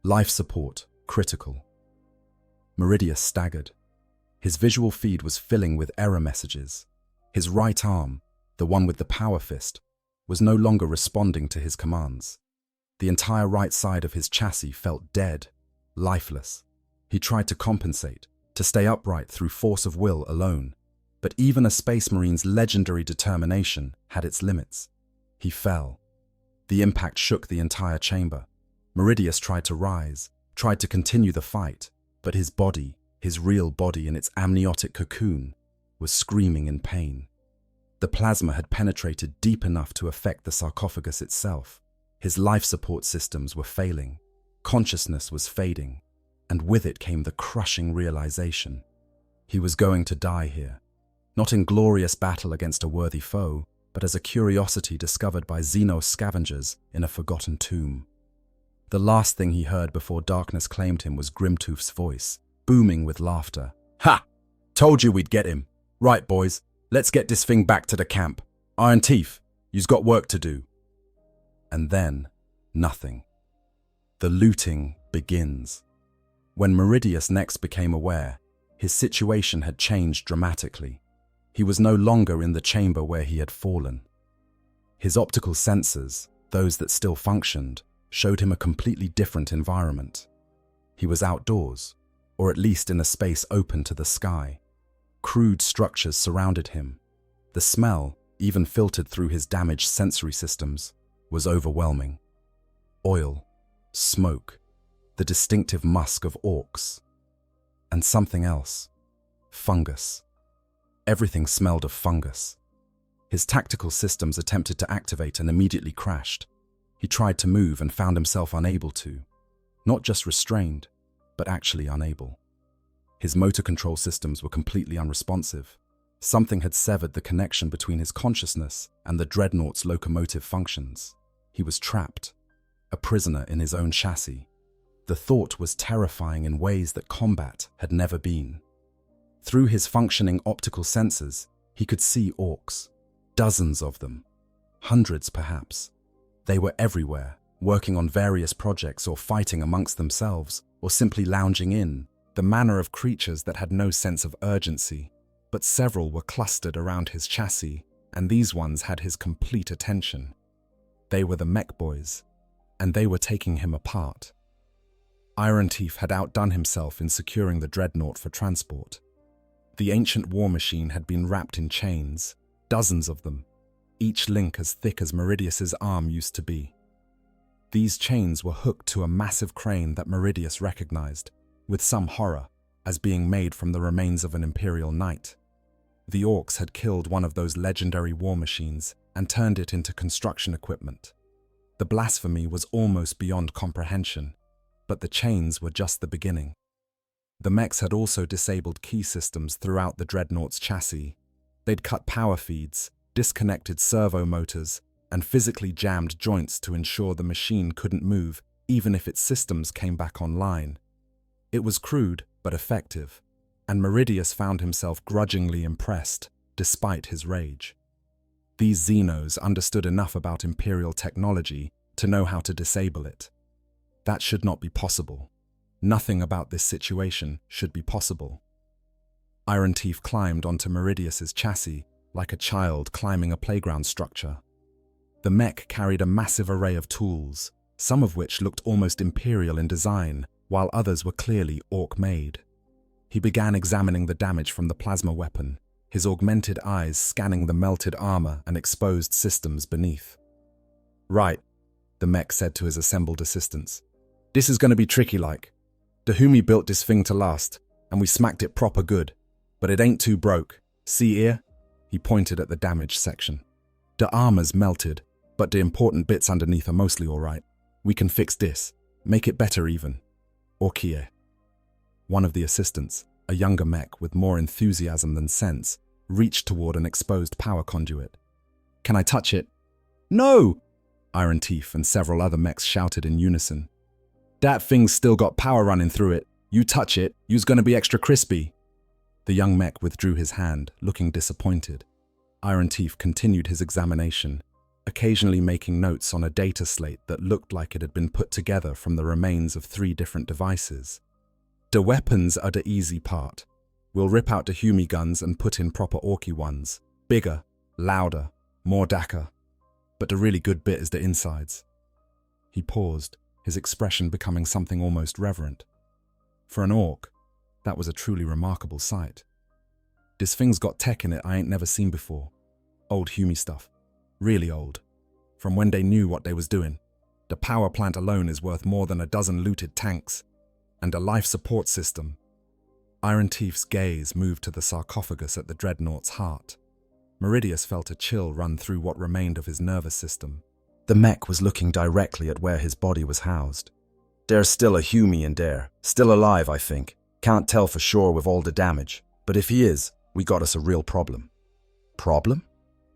Speaker 1: Life support critical. Meridius staggered. His visual feed was filling with error messages. His right arm, the one with the power fist, was no longer responding to his commands. The entire right side of his chassis felt dead, lifeless. He tried to compensate, to stay upright through force of will alone, but even a Space Marine's legendary determination had its limits. He fell. The impact shook the entire chamber. Meridius tried to rise, tried to continue the fight, but his body, his real body in its amniotic cocoon, was screaming in pain. The plasma had penetrated deep enough to affect the sarcophagus itself. His life support systems were failing. Consciousness was fading, and with it came the crushing realization. He was going to die here, not in glorious battle against a worthy foe, but as a curiosity discovered by Xenos scavengers in a forgotten tomb. The last thing he heard before darkness claimed him was Grimtooth's voice, booming with laughter. "Ha! Told you we'd get him. Right, boys, let's get this thing back to the camp. Iron Teeth, you's got work to do." And then, nothing. The looting begins. When Meridius next became aware, his situation had changed dramatically. He was no longer in the chamber where he had fallen. His optical sensors, those that still functioned, showed him a completely different environment. He was outdoors, or at least in a space open to the sky. Crude structures surrounded him. The smell, even filtered through his damaged sensory systems, was overwhelming. Oil, smoke, the distinctive musk of orcs. And something else. Fungus. Everything smelled of fungus. His tactical systems attempted to activate and immediately crashed. He tried to move and found himself unable to. Not just restrained, but actually unable. His motor control systems were completely unresponsive. Something had severed the connection between his consciousness and the Dreadnought's locomotive functions. He was trapped, a prisoner in his own chassis. The thought was terrifying in ways that combat had never been. Through his functioning optical sensors, he could see orcs, dozens of them, hundreds perhaps. They were everywhere, working on various projects or fighting amongst themselves, or simply lounging in, the manner of creatures that had no sense of urgency. But several were clustered around his chassis, and these ones had his complete attention. They were the mech boys, and they were taking him apart. Iron Teeth had outdone himself in securing the Dreadnought for transport. The ancient war machine had been wrapped in chains, dozens of them, each link as thick as Meridius's arm used to be. These chains were hooked to a massive crane that Meridius recognized, with some horror, as being made from the remains of an Imperial knight. The Orks had killed one of those legendary war machines and turned it into construction equipment. The blasphemy was almost beyond comprehension, but the chains were just the beginning. The mechs had also disabled key systems throughout the Dreadnought's chassis. They'd cut power feeds, disconnected servo motors, and physically jammed joints to ensure the machine couldn't move even if its systems came back online. It was crude but effective, and Meridius found himself grudgingly impressed despite his rage. These Xenos understood enough about Imperial technology to know how to disable it. That should not be possible. Nothing about this situation should be possible. Iron Teeth climbed onto Meridius's chassis like a child climbing a playground structure. The mech carried a massive array of tools, some of which looked almost Imperial in design, while others were clearly Ork-made. He began examining the damage from the plasma weapon, his augmented eyes scanning the melted armor and exposed systems beneath. "Right," the mech said to his assembled assistants. "This is going to be tricky like. Dahumi built this thing to last, and we smacked it proper good, but it ain't too broke. See here?" He pointed at the damaged section. "The armor's melted, but the important bits underneath are mostly alright. We can fix this, make it better even. Orkie." One of the assistants, a younger mech with more enthusiasm than sense, reached toward an exposed power conduit. "Can I touch it?" "No!" Iron Teeth and several other mechs shouted in unison. "That thing's still got power running through it. You touch it, you's gonna be extra crispy." The young mech withdrew his hand, looking disappointed. Iron Teeth continued his examination, occasionally making notes on a data slate that looked like it had been put together from the remains of 3 different devices. "The weapons are the easy part. We'll rip out the Humi guns and put in proper Orky ones. Bigger, louder, more Daka. But the really good bit is the insides." He paused, his expression becoming something almost reverent. For an Ork, that was a truly remarkable sight. "This thing's got tech in it I ain't never seen before. Old Humi stuff. Really old. From when they knew what they was doing. The power plant alone is worth more than a dozen looted tanks. And a life support system." Iron Teeth's gaze moved to the sarcophagus at the Dreadnought's heart. Meridius felt a chill run through what remained of his nervous system. The mech was looking directly at where his body was housed. "There's still a Humi in there. Still alive, I think. Can't tell for sure with all the damage. But if he is, we got us a real problem." "Problem?"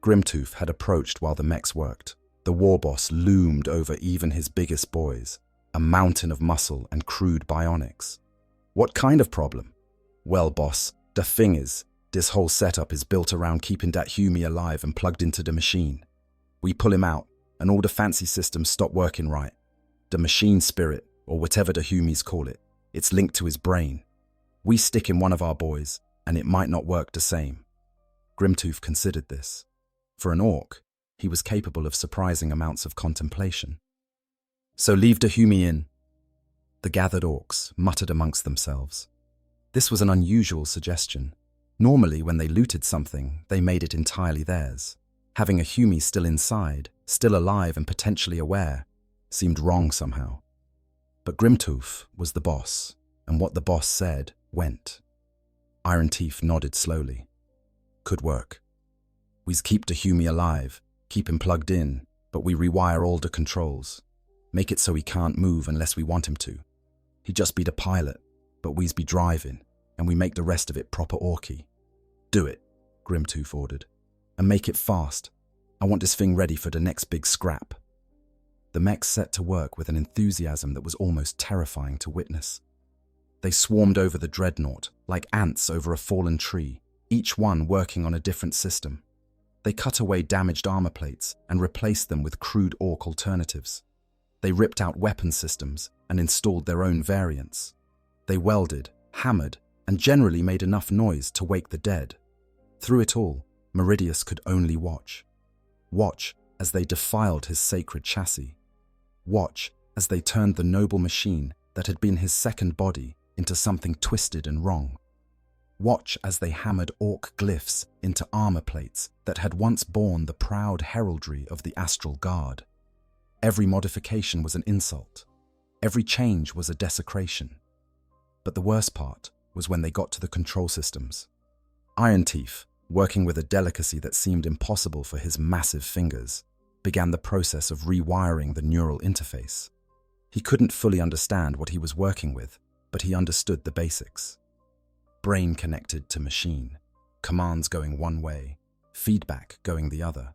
Speaker 1: Grimtooth had approached while the mechs worked. The war boss loomed over even his biggest boys, a mountain of muscle and crude bionics. "What kind of problem?" "Well, boss, the thing is, this whole setup is built around keeping that Humi alive and plugged into the machine. We pull him out, and all the fancy systems stop working right. The machine spirit, or whatever the Humis call it, it's linked to his brain. We stick in one of our boys, and it might not work the same." Grimtooth considered this. For an Ork, he was capable of surprising amounts of contemplation. "So leave the Humi in." The gathered Orks muttered amongst themselves. This was an unusual suggestion. Normally, when they looted something, they made it entirely theirs. Having a Humi still inside, still alive and potentially aware, seemed wrong somehow. But Grimtooth was the boss, and what the boss said went. Iron Teeth nodded slowly. "Could work. We keep the Humi alive, keep him plugged in, but we rewire all the controls. Make it so he can't move unless we want him to. He'd just be the pilot, but we's be driving, and we make the rest of it proper Orky." "Do it," Grimtooth ordered. "And make it fast. I want this thing ready for the next big scrap." The mechs set to work with an enthusiasm that was almost terrifying to witness. They swarmed over the Dreadnought, like ants over a fallen tree, each one working on a different system. They cut away damaged armor plates and replaced them with crude Ork alternatives. They ripped out weapon systems and installed their own variants. They welded, hammered, and generally made enough noise to wake the dead. Through it all, Meridius could only watch. Watch as they defiled his sacred chassis. Watch as they turned the noble machine that had been his second body into something twisted and wrong. Watch as they hammered Ork glyphs into armor plates that had once borne the proud heraldry of the Astral Guard. Every modification was an insult. Every change was a desecration. But the worst part was when they got to the control systems. Iron Teeth, working with a delicacy that seemed impossible for his massive fingers, began the process of rewiring the neural interface. He couldn't fully understand what he was working with, but he understood the basics. Brain connected to machine, commands going one way, feedback going the other.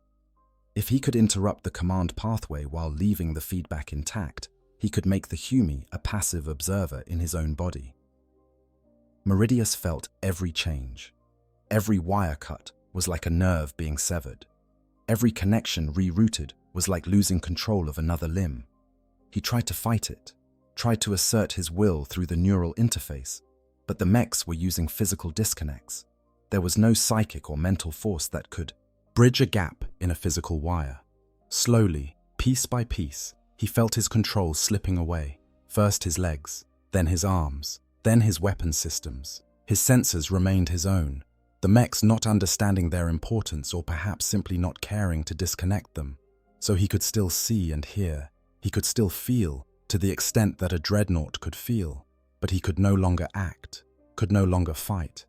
Speaker 1: If he could interrupt the command pathway while leaving the feedback intact, he could make the Humi a passive observer in his own body. Meridius felt every change. Every wire cut was like a nerve being severed. Every connection rerouted was like losing control of another limb. He tried to fight it, tried to assert his will through the neural interface, but the mechs were using physical disconnects. There was no psychic or mental force that could bridge a gap in a physical wire. Slowly, piece by piece, he felt his control slipping away. First his legs, then his arms, then his weapon systems. His sensors remained his own, the mechs not understanding their importance or perhaps simply not caring to disconnect them. So he could still see and hear, he could still feel to the extent that a Dreadnought could feel, but he could no longer act, could no longer fight,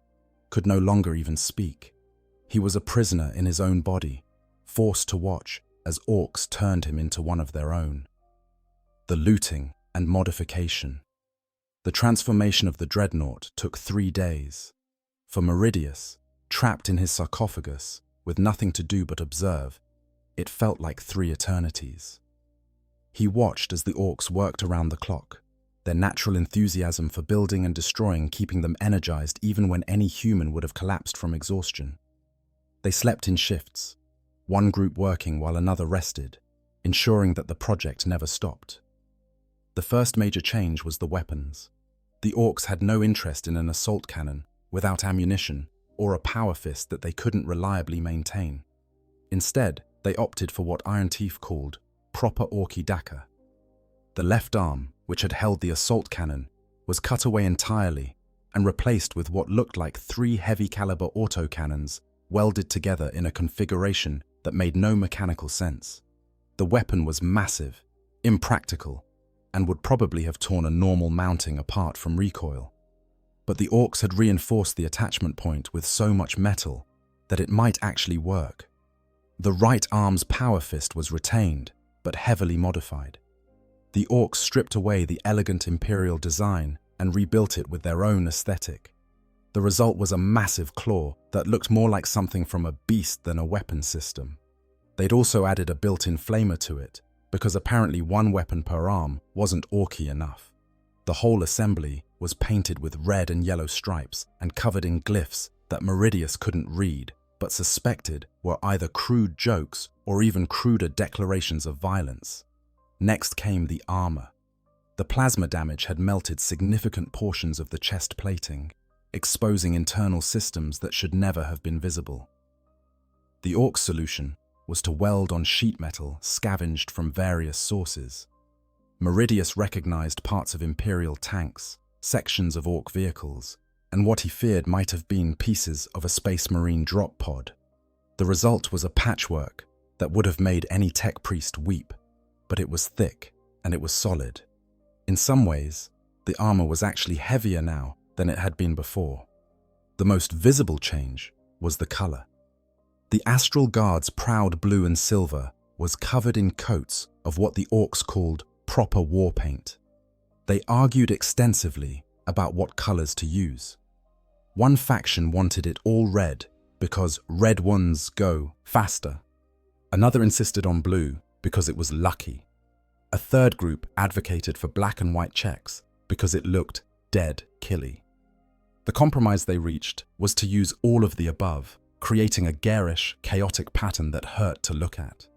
Speaker 1: could no longer even speak. He was a prisoner in his own body, forced to watch as Orks turned him into one of their own. The looting and modification. The transformation of the Dreadnought took 3 days. For Meridius, trapped in his sarcophagus, with nothing to do but observe, it felt like 3 eternities. He watched as the Orks worked around the clock, their natural enthusiasm for building and destroying keeping them energized even when any human would have collapsed from exhaustion. They slept in shifts, one group working while another rested, ensuring that the project never stopped. The first major change was the weapons. The Orks had no interest in an assault cannon without ammunition or a power fist that they couldn't reliably maintain. Instead, they opted for what Iron Teeth called proper Orky Daka. The left arm, which had held the assault cannon, was cut away entirely and replaced with what looked like 3 heavy-caliber autocannons welded together in a configuration that made no mechanical sense. The weapon was massive, impractical, and would probably have torn a normal mounting apart from recoil. But the Orks had reinforced the attachment point with so much metal that it might actually work. The right arm's power fist was retained, but heavily modified. The Orks stripped away the elegant Imperial design and rebuilt it with their own aesthetic. The result was a massive claw that looked more like something from a beast than a weapon system. They'd also added a built-in flamer to it, because apparently 1 weapon per arm wasn't Orky enough. The whole assembly was painted with red and yellow stripes and covered in glyphs that Meridius couldn't read, but suspected were either crude jokes or even cruder declarations of violence. Next came the armor. The plasma damage had melted significant portions of the chest plating, exposing internal systems that should never have been visible. The Orks solution was to weld on sheet metal scavenged from various sources. Meridius recognized parts of Imperial tanks, sections of Ork vehicles, and what he feared might have been pieces of a Space Marine drop pod. The result was a patchwork that would have made any tech priest weep, but it was thick and it was solid. In some ways, the armor was actually heavier now than it had been before. The most visible change was the color. The Astral Guard's proud blue and silver was covered in coats of what the Orks called proper war paint. They argued extensively about what colors to use. One faction wanted it all red because red ones go faster. Another insisted on blue because it was lucky. A third group advocated for black and white checks because it looked dead killy. The compromise they reached was to use all of the above, creating a garish, chaotic pattern that hurt to look at.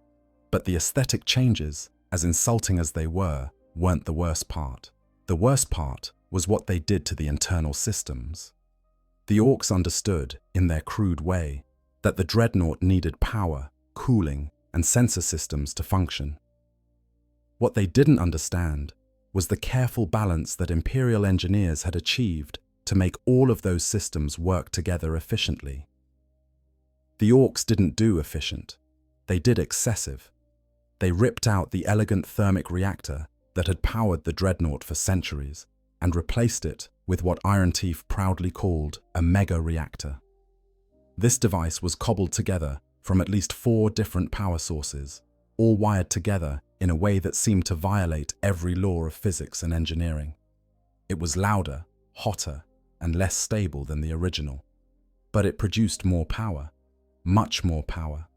Speaker 1: But the aesthetic changes, as insulting as they were, weren't the worst part. The worst part was what they did to the internal systems. The Orks understood, in their crude way, that the Dreadnought needed power, cooling, and sensor systems to function. What they didn't understand was the careful balance that Imperial engineers had achieved to to make all of those systems work together efficiently. The Orks didn't do efficient. They did excessive. They ripped out the elegant thermic reactor that had powered the Dreadnought for centuries and replaced it with what Iron Teeth proudly called a mega reactor. This device was cobbled together from at least 4 different power sources, all wired together in a way that seemed to violate every law of physics and engineering. It was louder, hotter, and less stable than the original, but it produced more power, much more power,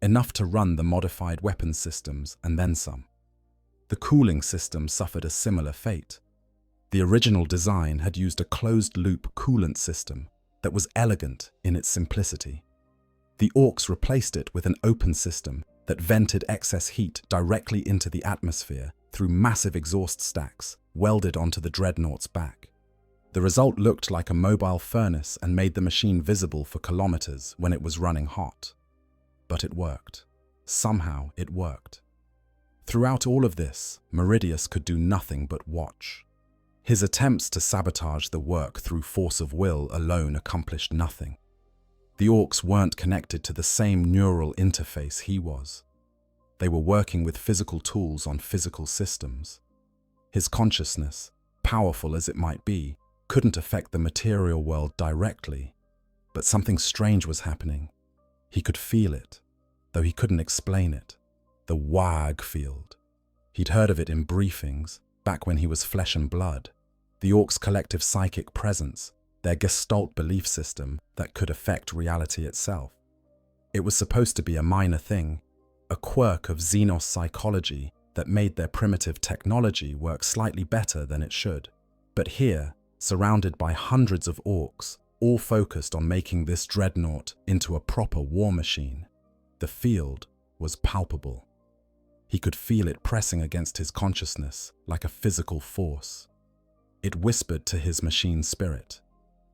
Speaker 1: enough to run the modified weapon systems and then some. The cooling system suffered a similar fate. The original design had used a closed-loop coolant system that was elegant in its simplicity. The Orks replaced it with an open system that vented excess heat directly into the atmosphere through massive exhaust stacks welded onto the Dreadnought's back. The result looked like a mobile furnace and made the machine visible for kilometers when it was running hot. But it worked. Somehow it worked. Throughout all of this, Meridius could do nothing but watch. His attempts to sabotage the work through force of will alone accomplished nothing. The Orks weren't connected to the same neural interface he was. They were working with physical tools on physical systems. His consciousness, powerful as it might be, couldn't affect the material world directly. But something strange was happening. He could feel it, though he couldn't explain it. The WAG field. He'd heard of it in briefings, back when he was flesh and blood. The Orks' collective psychic presence, their Gestalt belief system that could affect reality itself. It was supposed to be a minor thing, a quirk of Xenos psychology that made their primitive technology work slightly better than it should. But here, surrounded by hundreds of Orks, all focused on making this Dreadnought into a proper war machine, the field was palpable. He could feel it pressing against his consciousness like a physical force. It whispered to his machine spirit,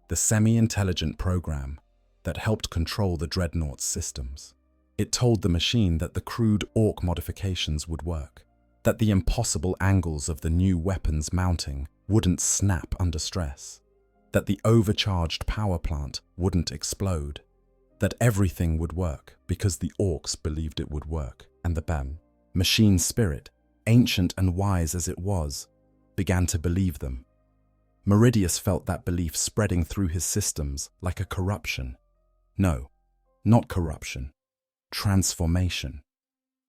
Speaker 1: the semi-intelligent program that helped control the Dreadnought's systems. It told the machine that the crude Ork modifications would work, that the impossible angles of the new weapons mounting wouldn't snap under stress, that the overcharged power plant wouldn't explode, that everything would work because the Orks believed it would work, and the machine spirit, ancient and wise as it was, began to believe them. Meridius felt that belief spreading through his systems like a corruption. No, not corruption. Transformation.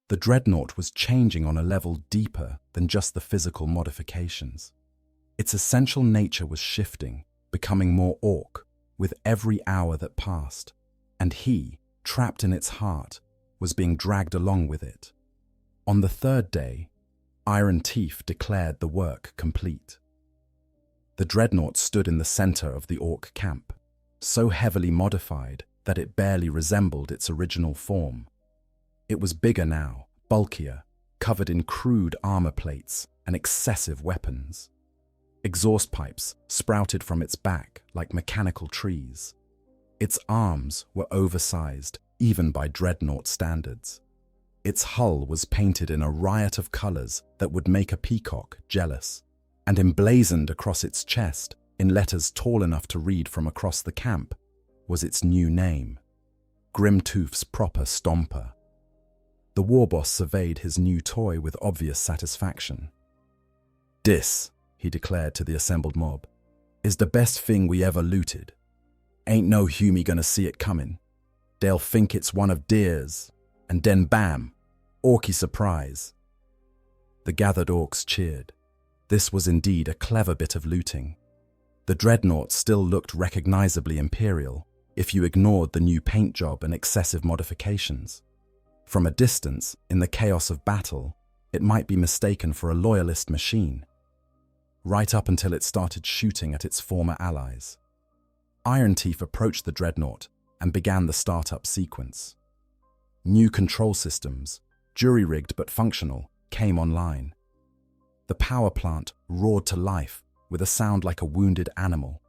Speaker 1: The Dreadnought was changing on a level deeper than just the physical modifications. Its essential nature was shifting, becoming more Ork with every hour that passed, and he, trapped in its heart, was being dragged along with it. On the 3rd day, Iron Teeth declared the work complete. The Dreadnought stood in the center of the Ork camp, so heavily modified that it barely resembled its original form. It was bigger now, bulkier, covered in crude armor plates and excessive weapons. Exhaust pipes sprouted from its back like mechanical trees. Its arms were oversized, even by Dreadnought standards. Its hull was painted in a riot of colors that would make a peacock jealous, and emblazoned across its chest, in letters tall enough to read from across the camp, was its new name, Grimtooth's proper Stomper. The war boss surveyed his new toy with obvious satisfaction. "Dis," he declared to the assembled mob, "is the best thing we ever looted. Ain't no Humie gonna see it coming. They'll think it's one of theirs, and then bam, Orky surprise." The gathered Orks cheered. This was indeed a clever bit of looting. The Dreadnought still looked recognizably Imperial, if you ignored the new paint job and excessive modifications. From a distance, in the chaos of battle, it might be mistaken for a loyalist machine, right up until it started shooting at its former allies. Iron Teeth approached the Dreadnought and began the startup sequence. New control systems, jury-rigged but functional, came online. The power plant roared to life with a sound like a wounded animal.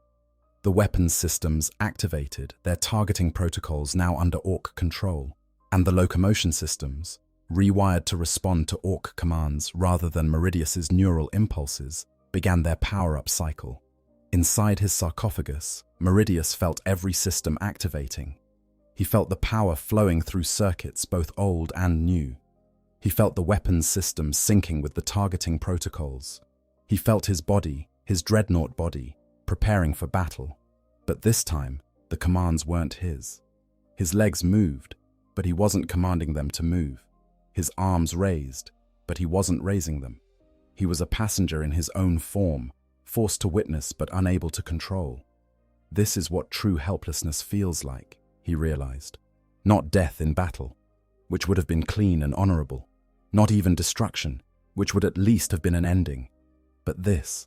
Speaker 1: The weapons systems activated, their targeting protocols now under Ork control, and the locomotion systems, rewired to respond to Ork commands rather than Meridius's neural impulses, began their power-up cycle. Inside his sarcophagus, Meridius felt every system activating. He felt the power flowing through circuits, both old and new. He felt the weapons systems syncing with the targeting protocols. He felt his body, his dreadnought body, preparing for battle. But this time, the commands weren't his. His legs moved, but he wasn't commanding them to move. His arms raised, but he wasn't raising them. He was a passenger in his own form, forced to witness but unable to control. This is what true helplessness feels like, he realized. Not death in battle, which would have been clean and honorable. Not even destruction, which would at least have been an ending. But this,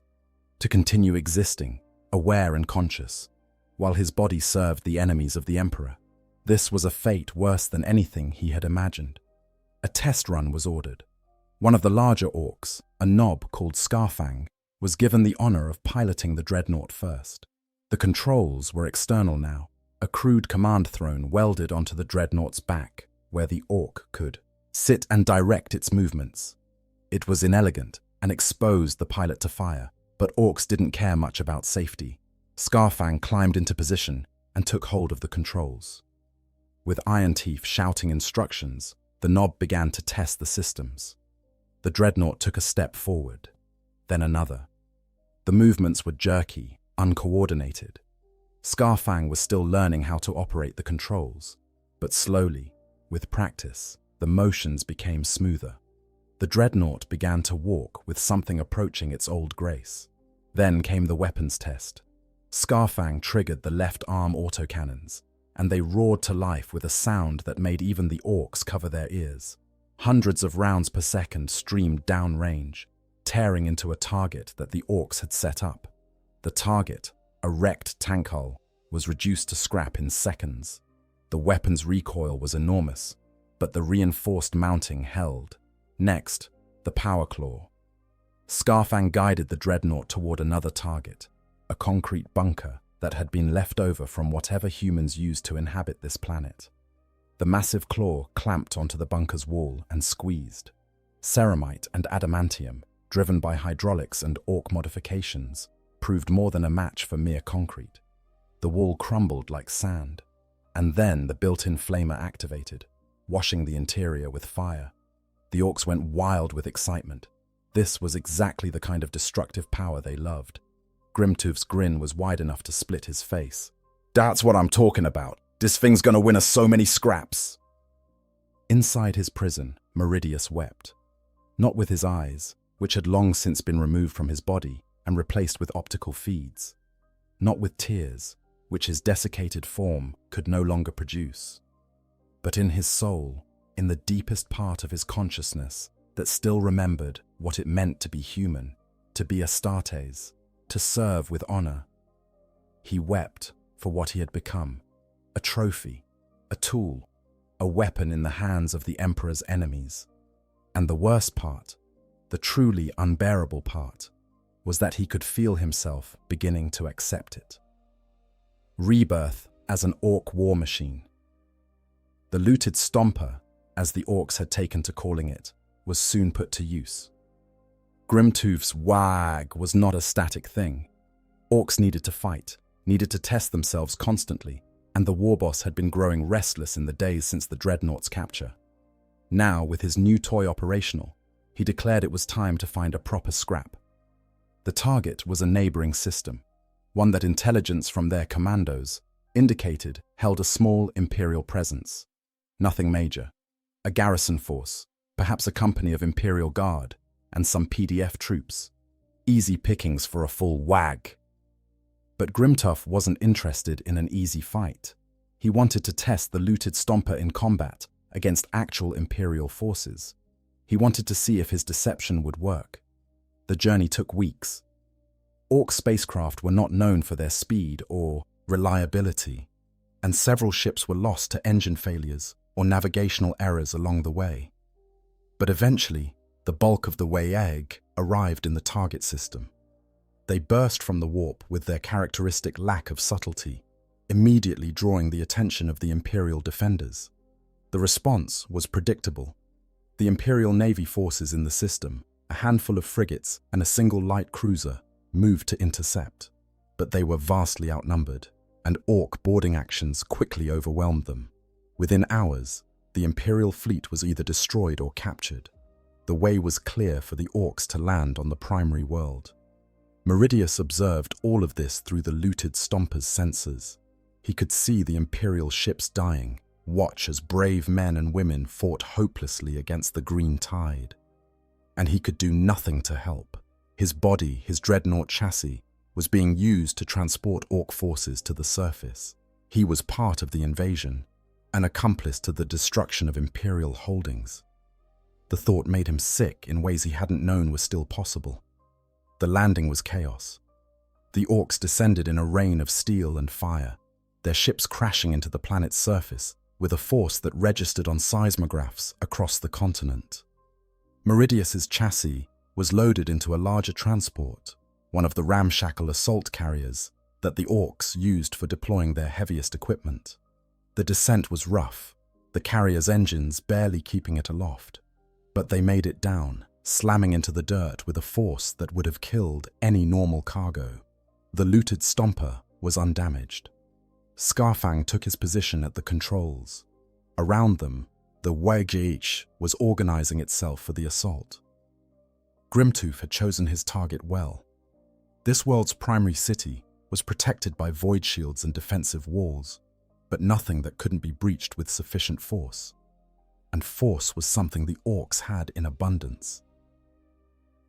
Speaker 1: to continue existing, aware and conscious, while his body served the enemies of the Emperor. This was a fate worse than anything he had imagined. A test run was ordered. One of the larger orcs, a knob called Scarfang, was given the honor of piloting the Dreadnought first. The controls were external now, a crude command throne welded onto the Dreadnought's back, where the orc could sit and direct its movements. It was inelegant and exposed the pilot to fire, but orcs didn't care much about safety. Scarfang climbed into position and took hold of the controls. With Iron Teeth shouting instructions, the knob began to test the systems. The Dreadnought took a step forward, then another. The movements were jerky, uncoordinated. Scarfang was still learning how to operate the controls, but slowly, with practice, the motions became smoother. The Dreadnought began to walk with something approaching its old grace. Then came the weapons test. Scarfang triggered the left arm autocannons, and they roared to life with a sound that made even the orcs cover their ears. Hundreds of rounds per second streamed downrange, tearing into a target that the orcs had set up. The target, a wrecked tank hull, was reduced to scrap in seconds. The weapon's recoil was enormous, but the reinforced mounting held. Next, the power claw. Scarfang guided the Dreadnought toward another target, a concrete bunker that had been left over from whatever humans used to inhabit this planet. The massive claw clamped onto the bunker's wall and squeezed. Ceramite and adamantium, driven by hydraulics and orc modifications, proved more than a match for mere concrete. The wall crumbled like sand, and then the built-in flamer activated, washing the interior with fire. The orcs went wild with excitement. This was exactly the kind of destructive power they loved. Grimtooth's grin was wide enough to split his face. "That's what I'm talking about. This thing's gonna win us so many scraps." Inside his prison, Meridius wept. Not with his eyes, which had long since been removed from his body and replaced with optical feeds. Not with tears, which his desiccated form could no longer produce. But in his soul, in the deepest part of his consciousness that still remembered what it meant to be human, to be Astartes, to serve with honor. He wept for what he had become, a trophy, a tool, a weapon in the hands of the Emperor's enemies. And the worst part, the truly unbearable part, was that he could feel himself beginning to accept it. Rebirth as an orc war machine. The looted stomper, as the orcs had taken to calling it, was soon put to use. Grimtooth's wag was not a static thing. Orcs needed to fight, needed to test themselves constantly, and the warboss had been growing restless in the days since the Dreadnought's capture. Now, with his new toy operational, he declared it was time to find a proper scrap. The target was a neighboring system, one that intelligence from their commandos indicated held a small Imperial presence. Nothing major. A garrison force, perhaps a company of Imperial Guard, and some PDF troops. Easy pickings for a full wag. But Grimtooth wasn't interested in an easy fight. He wanted to test the looted stomper in combat against actual Imperial forces. He wanted to see if his deception would work. The journey took weeks. Orc spacecraft were not known for their speed or reliability, and several ships were lost to engine failures or navigational errors along the way. But eventually, the bulk of the WH40 arrived in the target system. They burst from the warp with their characteristic lack of subtlety, immediately drawing the attention of the Imperial defenders. The response was predictable. The Imperial Navy forces in the system, a handful of frigates and a single light cruiser, moved to intercept. But they were vastly outnumbered, and Ork boarding actions quickly overwhelmed them. Within hours, the Imperial fleet was either destroyed or captured. The way was clear for the Orks to land on the primary world. Meridius observed all of this through the looted Stomper's sensors. He could see the Imperial ships dying, watch as brave men and women fought hopelessly against the green tide. And he could do nothing to help. His body, his Dreadnought chassis, was being used to transport Ork forces to the surface. He was part of the invasion, an accomplice to the destruction of Imperial holdings. The thought made him sick in ways he hadn't known were still possible. The landing was chaos. The Orks descended in a rain of steel and fire, their ships crashing into the planet's surface with a force that registered on seismographs across the continent. Meridius's chassis was loaded into a larger transport, one of the ramshackle assault carriers that the Orks used for deploying their heaviest equipment. The descent was rough, the carrier's engines barely keeping it aloft. But they made it down, slamming into the dirt with a force that would have killed any normal cargo. The looted Stomper was undamaged. Scarfang took his position at the controls. Around them, the WH40 was organizing itself for the assault. Grimtooth had chosen his target well. This world's primary city was protected by void shields and defensive walls, but nothing that couldn't be breached with sufficient force. And force was something the Orks had in abundance.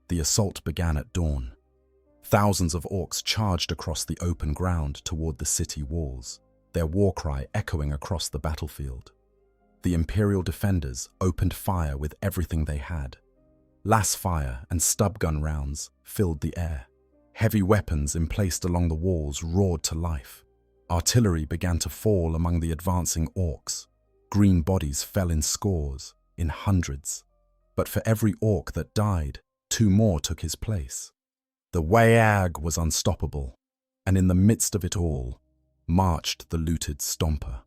Speaker 1: The assault began at dawn. Thousands of Orks charged across the open ground toward the city walls, their war cry echoing across the battlefield. The Imperial defenders opened fire with everything they had. Lass fire and stub gun rounds filled the air. Heavy weapons emplaced along the walls roared to life. Artillery began to fall among the advancing Orks. Green bodies fell in scores, in hundreds. But for every Ork that died, 2 more took his place. The WH40 was unstoppable, and in the midst of it all, marched the looted Stomper.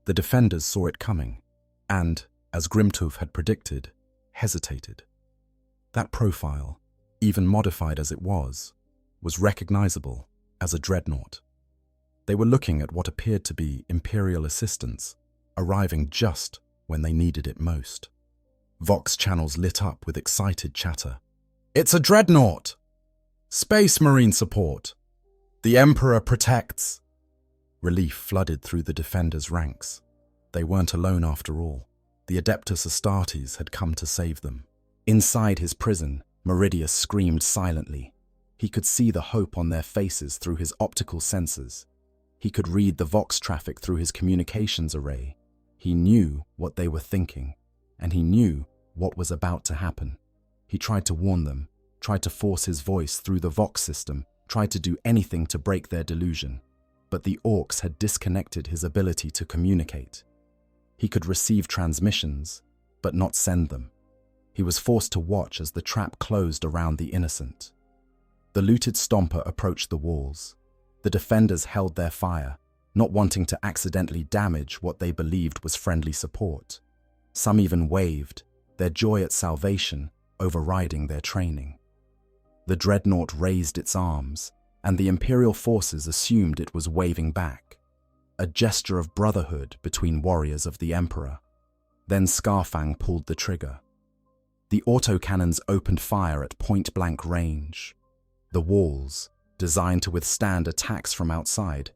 Speaker 1: The defenders saw it coming, and, as Grimtooth had predicted, hesitated. That profile, even modified as it was recognizable as a Dreadnought. They were looking at what appeared to be Imperial assistance, arriving just when they needed it most. Vox channels lit up with excited chatter. "It's a Dreadnought! Space Marine support! The Emperor protects!" Relief flooded through the defenders' ranks. They weren't alone after all. The Adeptus Astartes had come to save them. Inside his prison, Meridius screamed silently. He could see the hope on their faces through his optical sensors. He could read the Vox traffic through his communications array. He knew what they were thinking, and he knew what was about to happen. He tried to warn them, tried to force his voice through the Vox system, tried to do anything to break their delusion. But the Orks had disconnected his ability to communicate. He could receive transmissions, but not send them. He was forced to watch as the trap closed around the innocent. The looted Stomper approached the walls. The defenders held their fire, not wanting to accidentally damage what they believed was friendly support. Some even waved, their joy at salvation overriding their training. The Dreadnought raised its arms, and the Imperial forces assumed it was waving back, a gesture of brotherhood between warriors of the Emperor. Then Scarfang pulled the trigger. The autocannons opened fire at point-blank range. The walls, designed to withstand attacks from outside,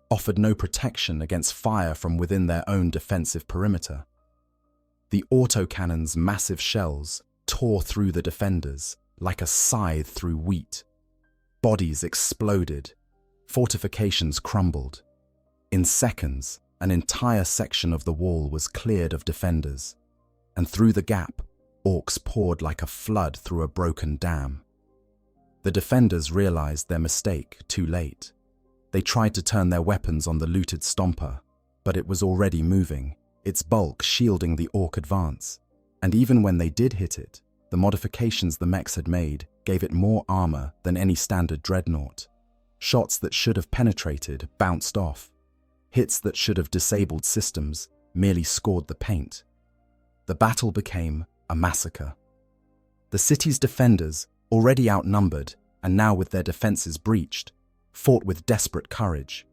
Speaker 1: offered no protection against fire from within their own defensive perimeter. The autocannons' massive shells tore through the defenders like a scythe through wheat. Bodies exploded. Fortifications crumbled. In seconds, an entire section of the wall was cleared of defenders, and through the gap, Orks poured like a flood through a broken dam. The defenders realized their mistake too late. They tried to turn their weapons on the looted Stomper, but it was already moving, its bulk shielding the Ork advance. And even when they did hit it, the modifications the mechs had made gave it more armor than any standard Dreadnought. Shots that should have penetrated bounced off. Hits that should have disabled systems merely scored the paint. The battle became a massacre. The city's defenders, already outnumbered and now with their defenses breached, fought with desperate courage,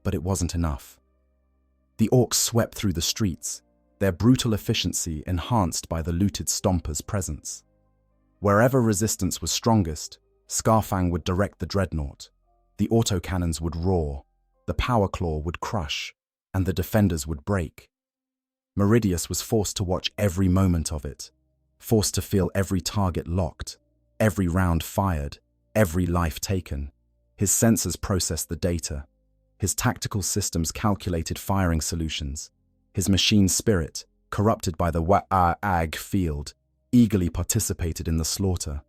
Speaker 1: but it wasn't enough. The Orks swept through the streets, their brutal efficiency enhanced by the looted Stomper's presence. Wherever resistance was strongest, Scarfang would direct the Dreadnought. The autocannons would roar, the power claw would crush, and the defenders would break. Meridius was forced to watch every moment of it, forced to feel every target locked, every round fired, every life taken. His sensors processed the data. His tactical systems calculated firing solutions. His machine spirit, corrupted by the WH40 field, eagerly participated in the slaughter.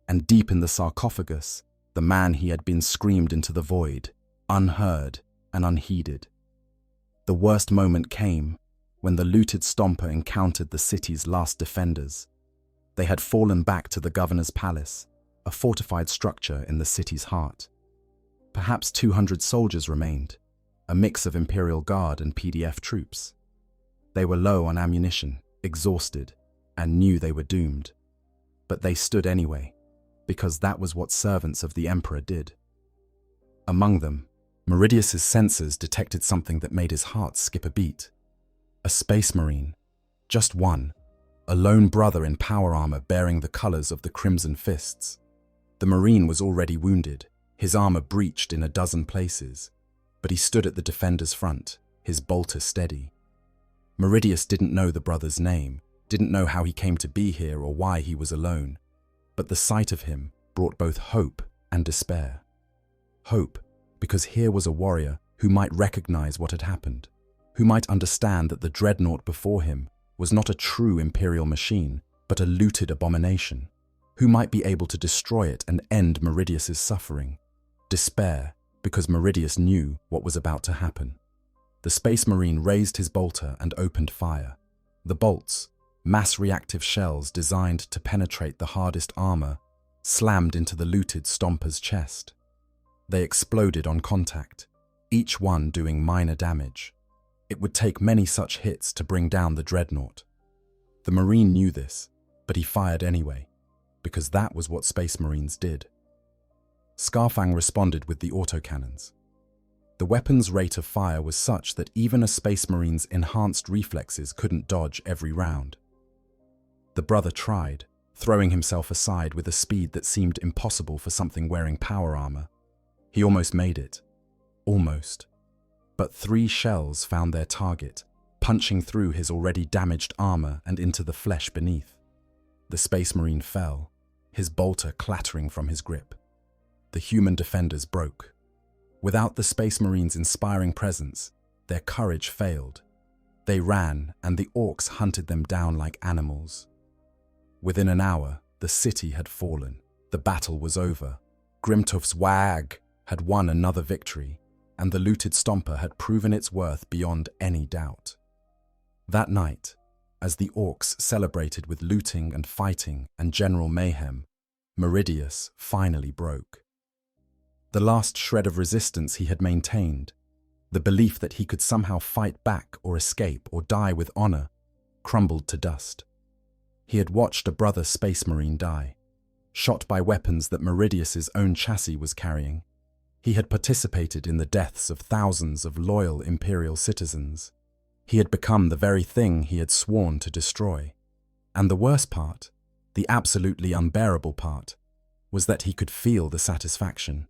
Speaker 1: And deep in the sarcophagus, the man he had been screamed into the void, unheard and unheeded. The worst moment came when the looted Stomper encountered the city's last defenders. They had fallen back to the governor's palace, a fortified structure in the city's heart. Perhaps 200 soldiers remained, a mix of Imperial Guard and PDF troops. They were low on ammunition, exhausted, and knew they were doomed. But they stood anyway, because that was what servants of the Emperor did. Among them, Meridius's sensors detected something that made his heart skip a beat. A space marine, just one, a lone brother in power armor bearing the colors of the Crimson Fists. The marine was already wounded, his armor breached in a dozen places, but he stood at the defender's front, his bolter steady. Meridius didn't know the brother's name, didn't know how he came to be here or why he was alone, but the sight of him brought both hope and despair. Hope, because here was a warrior who might recognize what had happened, who might understand that the Dreadnought before him was not a true Imperial machine, but a looted abomination, who might be able to destroy it and end Meridius's suffering. Despair, because Meridius knew what was about to happen. The Space Marine raised his bolter and opened fire. The bolts, mass-reactive shells designed to penetrate the hardest armor, slammed into the looted Stomper's chest. They exploded on contact, each one doing minor damage. It would take many such hits to bring down the Dreadnought. The Marine knew this, but he fired anyway, because that was what Space Marines did. Scarfang responded with the autocannons. The weapon's rate of fire was such that even a Space Marine's enhanced reflexes couldn't dodge every round. The brother tried, throwing himself aside with a speed that seemed impossible for something wearing power armor. He almost made it. Almost. But 3 shells found their target, punching through his already damaged armor and into the flesh beneath. The Space Marine fell, his bolter clattering from his grip. The human defenders broke. Without the Space Marine's inspiring presence, their courage failed. They ran, and the Orks hunted them down like animals. Within an hour, the city had fallen. The battle was over. Grimtuf's WH40 had won another victory, and the looted Stomper had proven its worth beyond any doubt. That night, as the Orks celebrated with looting and fighting and general mayhem, Meridius finally broke. The last shred of resistance he had maintained, the belief that he could somehow fight back or escape or die with honor, crumbled to dust. He had watched a brother Space Marine die, shot by weapons that Meridius's own chassis was carrying. He had participated in the deaths of thousands of loyal Imperial citizens. He had become the very thing he had sworn to destroy. And the worst part, the absolutely unbearable part, was that he could feel the satisfaction.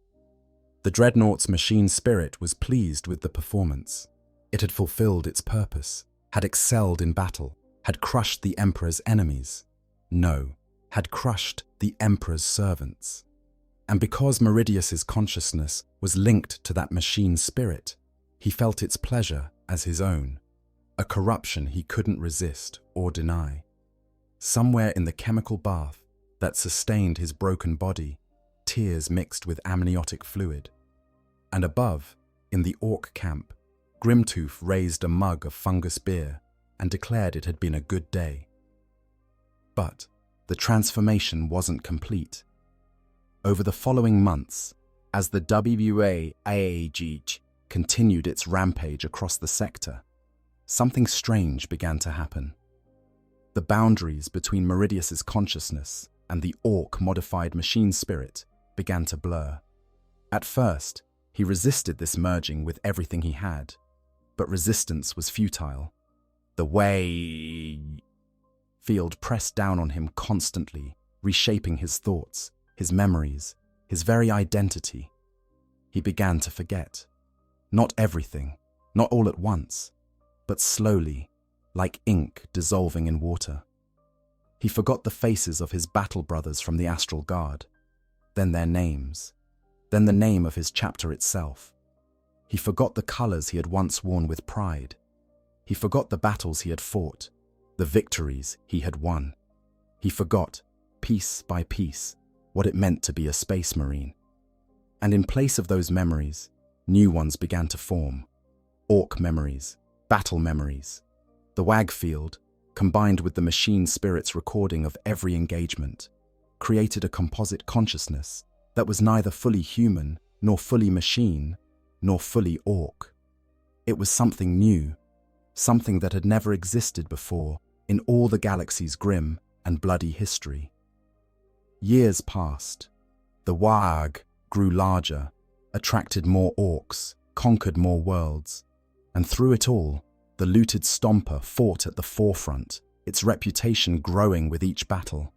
Speaker 1: The Dreadnought's machine spirit was pleased with the performance. It had fulfilled its purpose, had excelled in battle, had crushed the Emperor's enemies. No, had crushed the Emperor's servants. And because Meridius's consciousness was linked to that machine spirit, he felt its pleasure as his own, a corruption he couldn't resist or deny. Somewhere in the chemical bath that sustained his broken body, tears mixed with amniotic fluid. And above, in the Ork camp, Grimtooth raised a mug of fungus beer and declared it had been a good day. But the transformation wasn't complete. Over the following months, as the WH40 continued its rampage across the sector, something strange began to happen. The boundaries between Meridius's consciousness and the Ork-modified machine spirit began to blur. At first, He resisted this merging with everything he had, but resistance was futile. The field pressed down on him constantly, reshaping his thoughts, his memories, his very identity. He began to forget. Not everything, not all at once, but slowly, like ink dissolving in water. He forgot the faces of his battle brothers from the Astral Guard, then their names, then the name of his chapter itself. He forgot the colors he had once worn with pride. He forgot the battles he had fought, the victories he had won. He forgot, piece by piece, what it meant to be a space marine. And in place of those memories, new ones began to form. Ork memories, battle memories. The WH field, combined with the machine spirit's recording of every engagement, created a composite consciousness that was neither fully human, nor fully machine, nor fully Ork. It was something new, something that had never existed before in all the galaxy's grim and bloody history. Years passed. The WH grew larger, attracted more Orks, conquered more worlds, and through it all, the looted Stomper fought at the forefront, its reputation growing with each battle.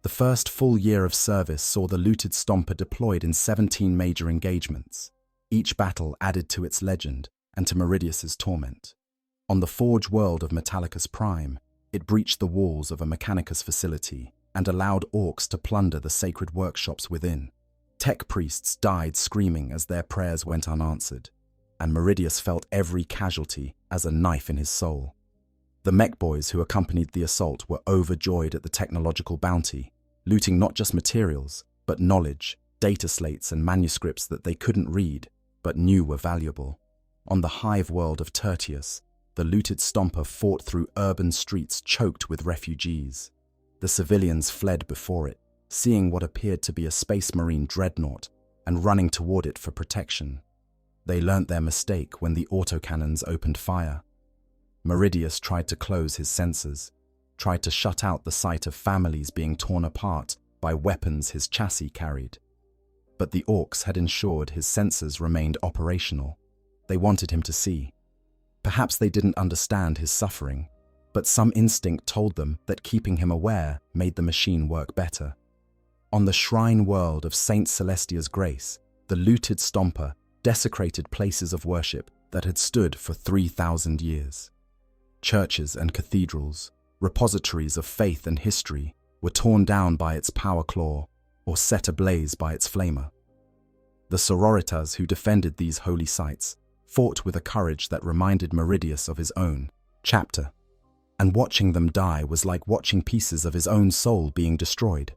Speaker 1: The first full year of service saw the looted Stomper deployed in 17 major engagements. Each battle added to its legend and to Meridius's torment. On the Forge world of Metallicus Prime, it breached the walls of a Mechanicus facility and allowed Orks to plunder the sacred workshops within. Tech priests died screaming as their prayers went unanswered, and Meridius felt every casualty as a knife in his soul. The mech boys who accompanied the assault were overjoyed at the technological bounty, looting not just materials, but knowledge, data slates and manuscripts that they couldn't read, but knew were valuable. On the hive world of Tertius, the looted Stomper fought through urban streets choked with refugees. The civilians fled before it, seeing what appeared to be a space marine dreadnought and running toward it for protection. They learnt their mistake when the autocannons opened fire. Meridius tried to close his senses, tried to shut out the sight of families being torn apart by weapons his chassis carried. But the Orks had ensured his senses remained operational. They wanted him to see. Perhaps they didn't understand his suffering, but some instinct told them that keeping him aware made the machine work better. On the shrine world of Saint Celestia's Grace, the looted Stomper desecrated places of worship that had stood for 3,000 years. Churches and cathedrals, repositories of faith and history, were torn down by its power claw or set ablaze by its flamer. The sororitas who defended these holy sites fought with a courage that reminded Meridius of his own chapter, and watching them die was like watching pieces of his own soul being destroyed.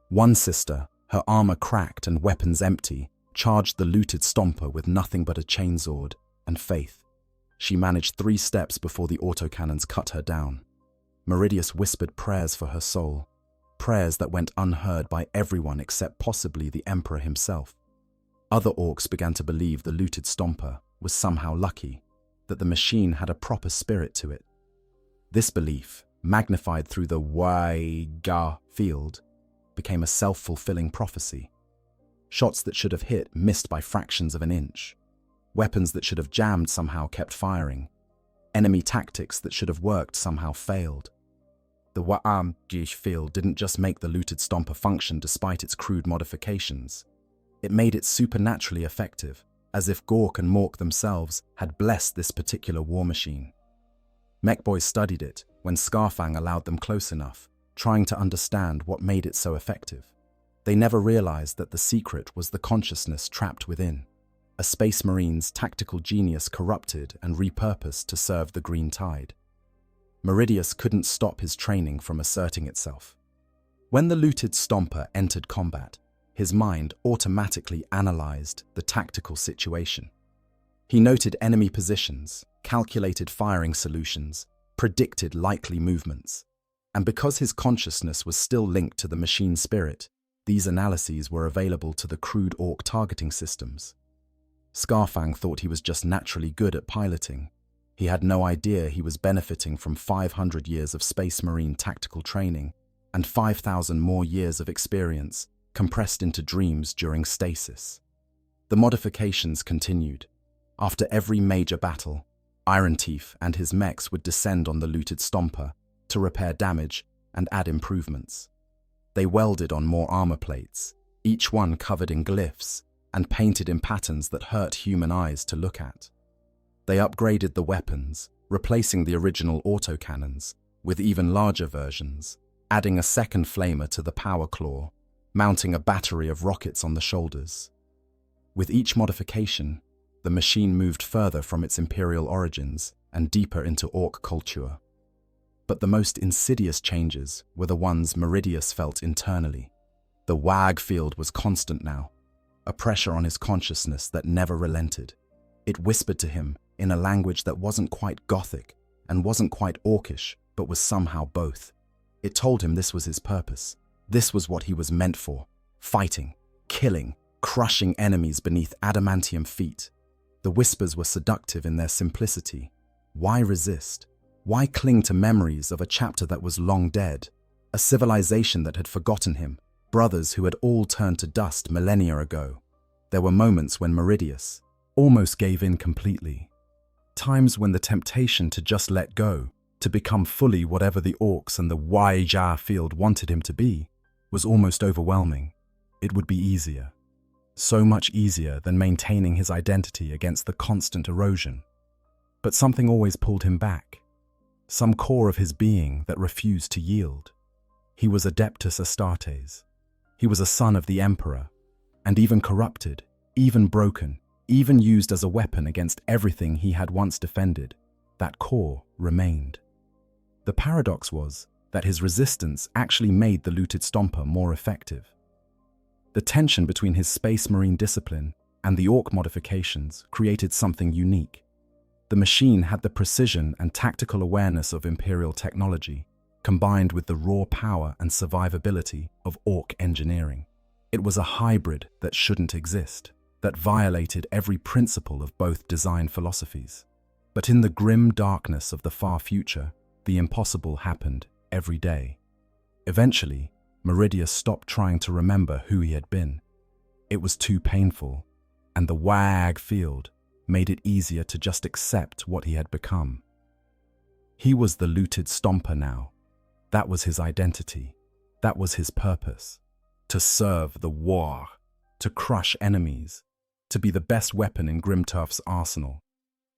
Speaker 1: One sister, her armor cracked and weapons empty, charged the looted Stomper with nothing but a chainsword and faith. She managed 3 steps before the autocannons cut her down. Meridius whispered prayers for her soul, prayers that went unheard by everyone except possibly the Emperor himself. Other Orks began to believe the looted Stomper was somehow lucky, that the machine had a proper spirit to it. This belief, magnified through the WH field, became a self-fulfilling prophecy. Shots that should have hit missed by fractions of an inch. Weapons that should have jammed somehow kept firing. Enemy tactics that should have worked somehow failed. The WH field didn't just make the looted Stomper function despite its crude modifications. It made it supernaturally effective, as if Gork and Mork themselves had blessed this particular war machine. Mechboys studied it when Scarfang allowed them close enough, trying to understand what made it so effective. They never realized that the secret was the consciousness trapped within, a Space Marine's tactical genius corrupted and repurposed to serve the Green Tide. Meridius couldn't stop his training from asserting itself. When the looted Stomper entered combat, his mind automatically analyzed the tactical situation. He noted enemy positions, calculated firing solutions, predicted likely movements. And because his consciousness was still linked to the machine spirit, these analyses were available to the crude Ork targeting systems. Scarfang thought he was just naturally good at piloting. He had no idea he was benefiting from 500 years of Space Marine tactical training and 5,000 more years of experience compressed into dreams during stasis. The modifications continued. After every major battle, Iron Teeth and his mechs would descend on the looted Stomper to repair damage and add improvements. They welded on more armor plates, each one covered in glyphs and painted in patterns that hurt human eyes to look at. They upgraded the weapons, replacing the original autocannons with even larger versions, adding a second flamer to the power claw, mounting a battery of rockets on the shoulders. With each modification, the machine moved further from its imperial origins and deeper into Ork culture. But the most insidious changes were the ones Meridius felt internally. The WH40 field was constant now, a pressure on his consciousness that never relented. It whispered to him in a language that wasn't quite Gothic and wasn't quite Orkish, but was somehow both. It told him this was his purpose. This was what he was meant for: fighting, killing, crushing enemies beneath adamantium feet. The whispers were seductive in their simplicity. Why resist? Why cling to memories of a chapter that was long dead? A civilization that had forgotten him, brothers who had all turned to dust millennia ago. There were moments when Meridius almost gave in completely. Times when the temptation to just let go, to become fully whatever the Orks and the WH40 field wanted him to be, was almost overwhelming. It would be easier. So much easier than maintaining his identity against the constant erosion. But something always pulled him back. Some core of his being that refused to yield. He was Adeptus Astartes. He was a son of the Emperor, and even corrupted, even broken, even used as a weapon against everything he had once defended, that core remained. The paradox was that his resistance actually made the looted Stomper more effective. The tension between his Space Marine discipline and the Ork modifications created something unique. The machine had the precision and tactical awareness of Imperial technology, combined with the raw power and survivability of Ork engineering. It was a hybrid that shouldn't exist, that violated every principle of both design philosophies. But in the grim darkness of the far future, the impossible happened every day. Eventually, Meridius stopped trying to remember who he had been. It was too painful, and the WH40 field made it easier to just accept what he had become. He was the looted Stomper now. That was his identity. That was his purpose. To serve the war, to crush enemies, to be the best weapon in Grimturf's arsenal.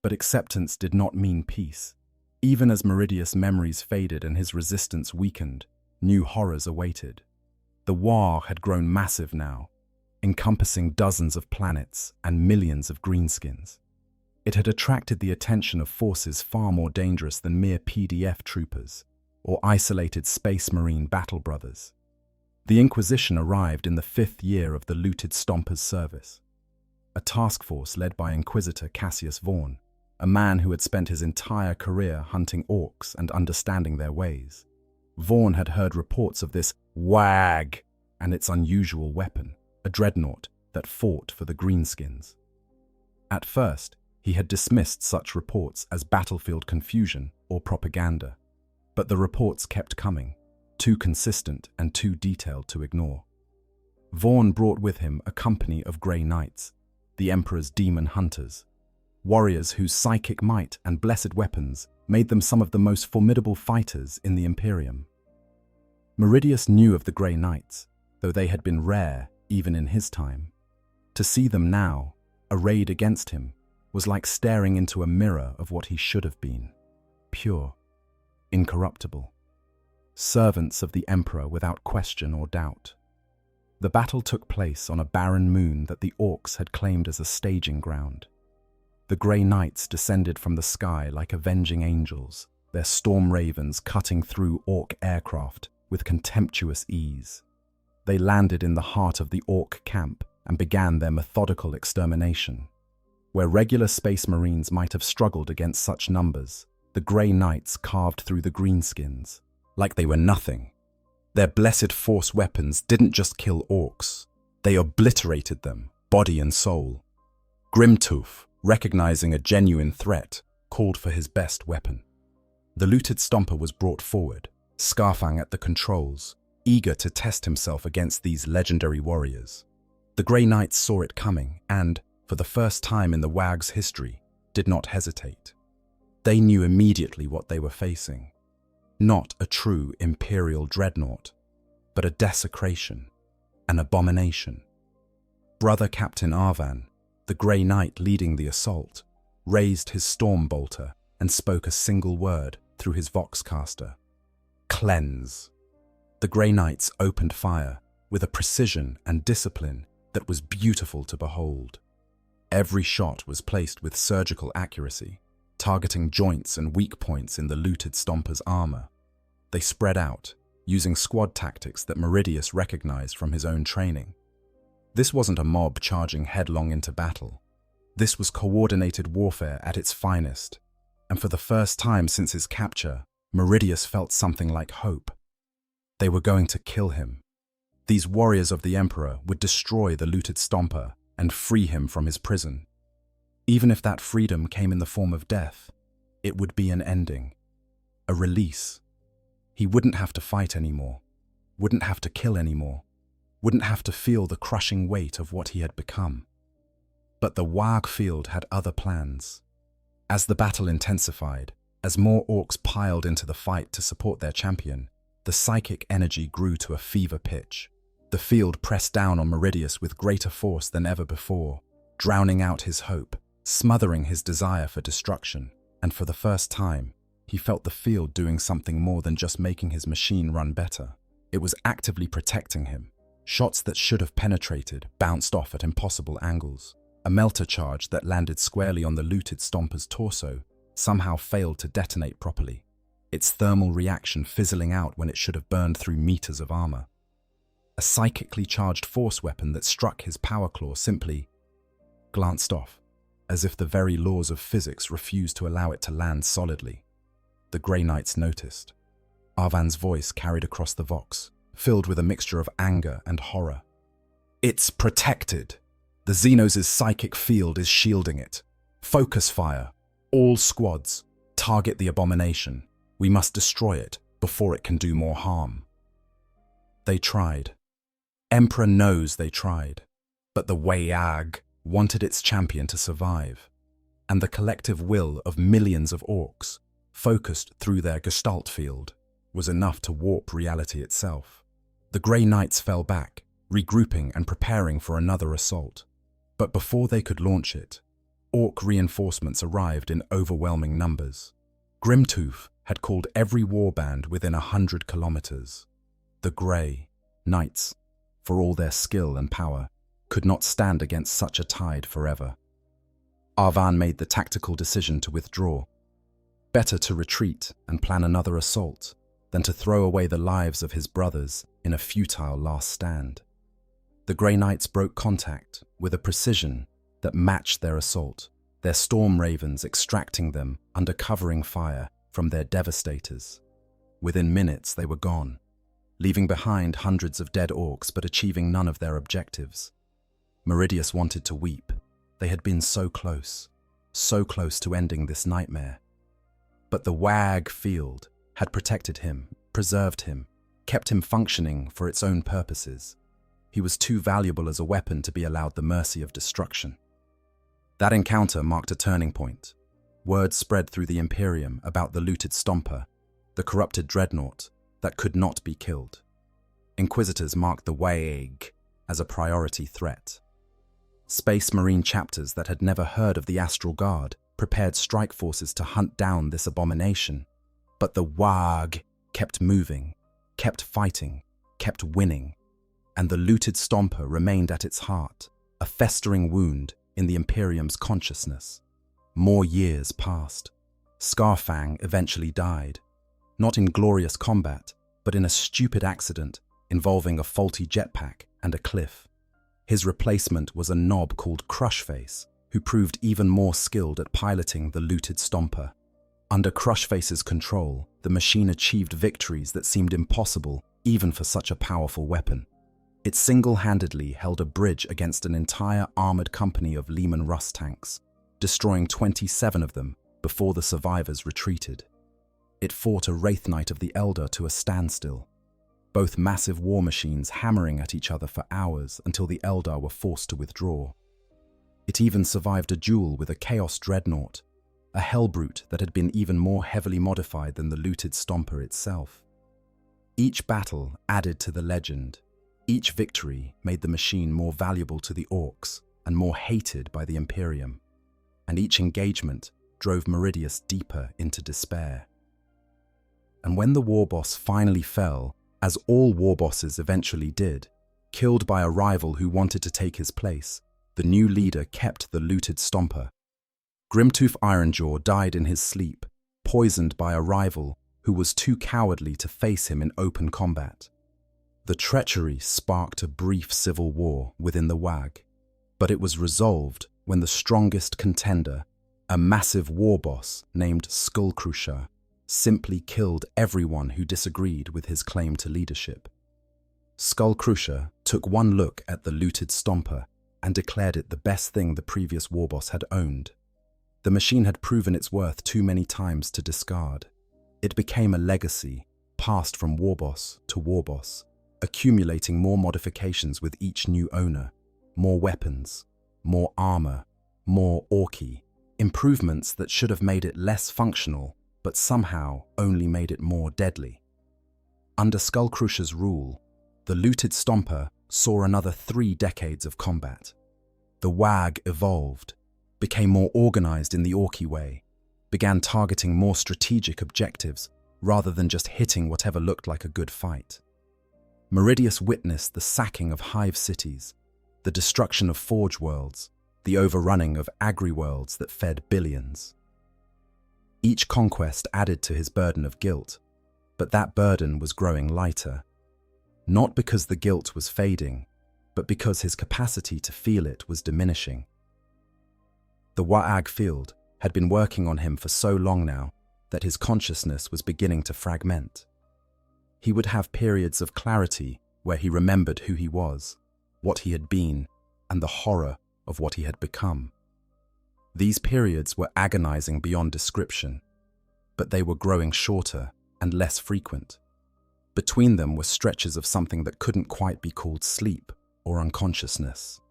Speaker 1: But acceptance did not mean peace. Even as Meridius' memories faded and his resistance weakened, new horrors awaited. The war had grown massive now, encompassing dozens of planets and millions of greenskins. It had attracted the attention of forces far more dangerous than mere PDF troopers or isolated Space Marine battle brothers. The Inquisition arrived in the 5th year of the looted Stomper's service. A task force led by Inquisitor Cassius Vaughn, a man who had spent his entire career hunting Orks and understanding their ways. Vaughn had heard reports of this WH40 and its unusual weapon, a Dreadnought that fought for the greenskins. At first, he had dismissed such reports as battlefield confusion or propaganda, but the reports kept coming, too consistent and too detailed to ignore. Vaughn brought with him a company of Grey Knights, the Emperor's demon hunters, warriors whose psychic might and blessed weapons made them some of the most formidable fighters in the Imperium. Meridius knew of the Grey Knights, though they had been rare even in his time. To see them now, arrayed against him, was like staring into a mirror of what he should have been: pure, incorruptible, servants of the Emperor without question or doubt. The battle took place on a barren moon that the Orks had claimed as a staging ground. The Grey Knights descended from the sky like avenging angels, their storm ravens cutting through Ork aircraft with contemptuous ease. They landed in the heart of the Ork camp and began their methodical extermination. Where regular Space Marines might have struggled against such numbers, the Grey Knights carved through the greenskins like they were nothing. Their blessed force weapons didn't just kill Orks, they obliterated them, body and soul. Grimtooth, recognizing a genuine threat, called for his best weapon. The looted Stomper was brought forward, Scarfang at the controls, eager to test himself against these legendary warriors. The Grey Knights saw it coming and, for the first time in the WH's history, did not hesitate. They knew immediately what they were facing. Not a true Imperial Dreadnought, but a desecration, an abomination. Brother Captain Arvan, the Grey Knight leading the assault, raised his storm bolter and spoke a single word through his voxcaster. Cleanse. The Grey Knights opened fire with a precision and discipline that was beautiful to behold. Every shot was placed with surgical accuracy, targeting joints and weak points in the looted Stomper's armor. They spread out, using squad tactics that Meridius recognized from his own training. This wasn't a mob charging headlong into battle. This was coordinated warfare at its finest, and for the first time since his capture, Meridius felt something like hope. They were going to kill him. These warriors of the Emperor would destroy the looted Stomper and free him from his prison. Even if that freedom came in the form of death, it would be an ending, a release. He wouldn't have to fight anymore, wouldn't have to kill anymore, wouldn't have to feel the crushing weight of what he had become. But the WH field had other plans. As the battle intensified, as more Orks piled into the fight to support their champion, the psychic energy grew to a fever pitch. The field pressed down on Meridius with greater force than ever before, drowning out his hope, smothering his desire for destruction, and for the first time, he felt the field doing something more than just making his machine run better. It was actively protecting him. Shots that should have penetrated bounced off at impossible angles. A melter charge that landed squarely on the looted Stomper's torso somehow failed to detonate properly, its thermal reaction fizzling out when it should have burned through meters of armor. A psychically charged force weapon that struck his power claw simply glanced off, as if the very laws of physics refused to allow it to land solidly. The Grey Knights noticed. Arvan's voice carried across the vox, filled with a mixture of anger and horror. It's protected. The Xenos' psychic field is shielding it. Focus fire. All squads. Target the abomination. We must destroy it before it can do more harm. They tried. Emperor knows they tried. But the WH wanted its champion to survive. And the collective will of millions of Orks, focused through their Gestalt field, was enough to warp reality itself. The Grey Knights fell back, regrouping and preparing for another assault. But before they could launch it, Ork reinforcements arrived in overwhelming numbers. Grimtooth had called every warband within 100 kilometers. The Grey Knights, for all their skill and power, could not stand against such a tide forever. Arvan made the tactical decision to withdraw. Better to retreat and plan another assault than to throw away the lives of his brothers in a futile last stand. The Grey Knights broke contact with a precision that matched their assault, their storm ravens extracting them under covering fire from their devastators. Within minutes they were gone, leaving behind hundreds of dead Orks but achieving none of their objectives. Meridius wanted to weep. They had been so close to ending this nightmare. But the WH field had protected him, preserved him, kept him functioning for its own purposes. He was too valuable as a weapon to be allowed the mercy of destruction. That encounter marked a turning point. Word spread through the Imperium about the looted Stomper, the corrupted Dreadnought that could not be killed. Inquisitors marked the WH as a priority threat. Space Marine chapters that had never heard of the Astral Guard prepared strike forces to hunt down this abomination. But the WH kept moving, kept fighting, kept winning, and the looted Stomper remained at its heart, a festering wound in the Imperium's consciousness. More years passed. Scarfang eventually died, not in glorious combat, but in a stupid accident involving a faulty jetpack and a cliff. His replacement was a knob called Crushface, who proved even more skilled at piloting the looted Stomper. Under Crushface's control, the machine achieved victories that seemed impossible even for such a powerful weapon. It single-handedly held a bridge against an entire armored company of Leman Russ tanks, destroying 27 of them before the survivors retreated. It fought a Wraith Knight of the Elder to a standstill. both massive war machines hammering at each other for hours until the Eldar were forced to withdraw. It even survived a duel with a Chaos Dreadnought, a hellbrute that had been even more heavily modified than the looted Stomper itself. Each battle added to the legend. Each victory made the machine more valuable to the Orks and more hated by the Imperium. And each engagement drove Meridius deeper into despair. And when the war boss finally fell, as all war bosses eventually did, killed by a rival who wanted to take his place, the new leader kept the looted Stomper. Grimtooth Ironjaw died in his sleep, poisoned by a rival who was too cowardly to face him in open combat. The treachery sparked a brief civil war within the WH40, but it was resolved when the strongest contender, a massive war boss named Skullcrusher, simply killed everyone who disagreed with his claim to leadership. Skullcrusher took one look at the looted Stomper and declared it the best thing the previous war boss had owned. The machine had proven its worth too many times to discard. It became a legacy, passed from warboss to warboss, accumulating more modifications with each new owner, more weapons, more armor, more Orky, improvements that should have made it less functional, but somehow only made it more deadly. Under Skullcrusher's rule, the looted Stomper saw another 3 decades of combat. The WH40 evolved, became more organized in the Orky way, began targeting more strategic objectives rather than just hitting whatever looked like a good fight. Meridius witnessed the sacking of hive cities, the destruction of forge worlds, the overrunning of agri-worlds that fed billions. Each conquest added to his burden of guilt, but that burden was growing lighter. Not because the guilt was fading, but because his capacity to feel it was diminishing. The WH40 field had been working on him for so long now that his consciousness was beginning to fragment. He would have periods of clarity where he remembered who he was, what he had been, and the horror of what he had become. These periods were agonizing beyond description, but they were growing shorter and less frequent. Between them were stretches of something that couldn't quite be called sleep or unconsciousness,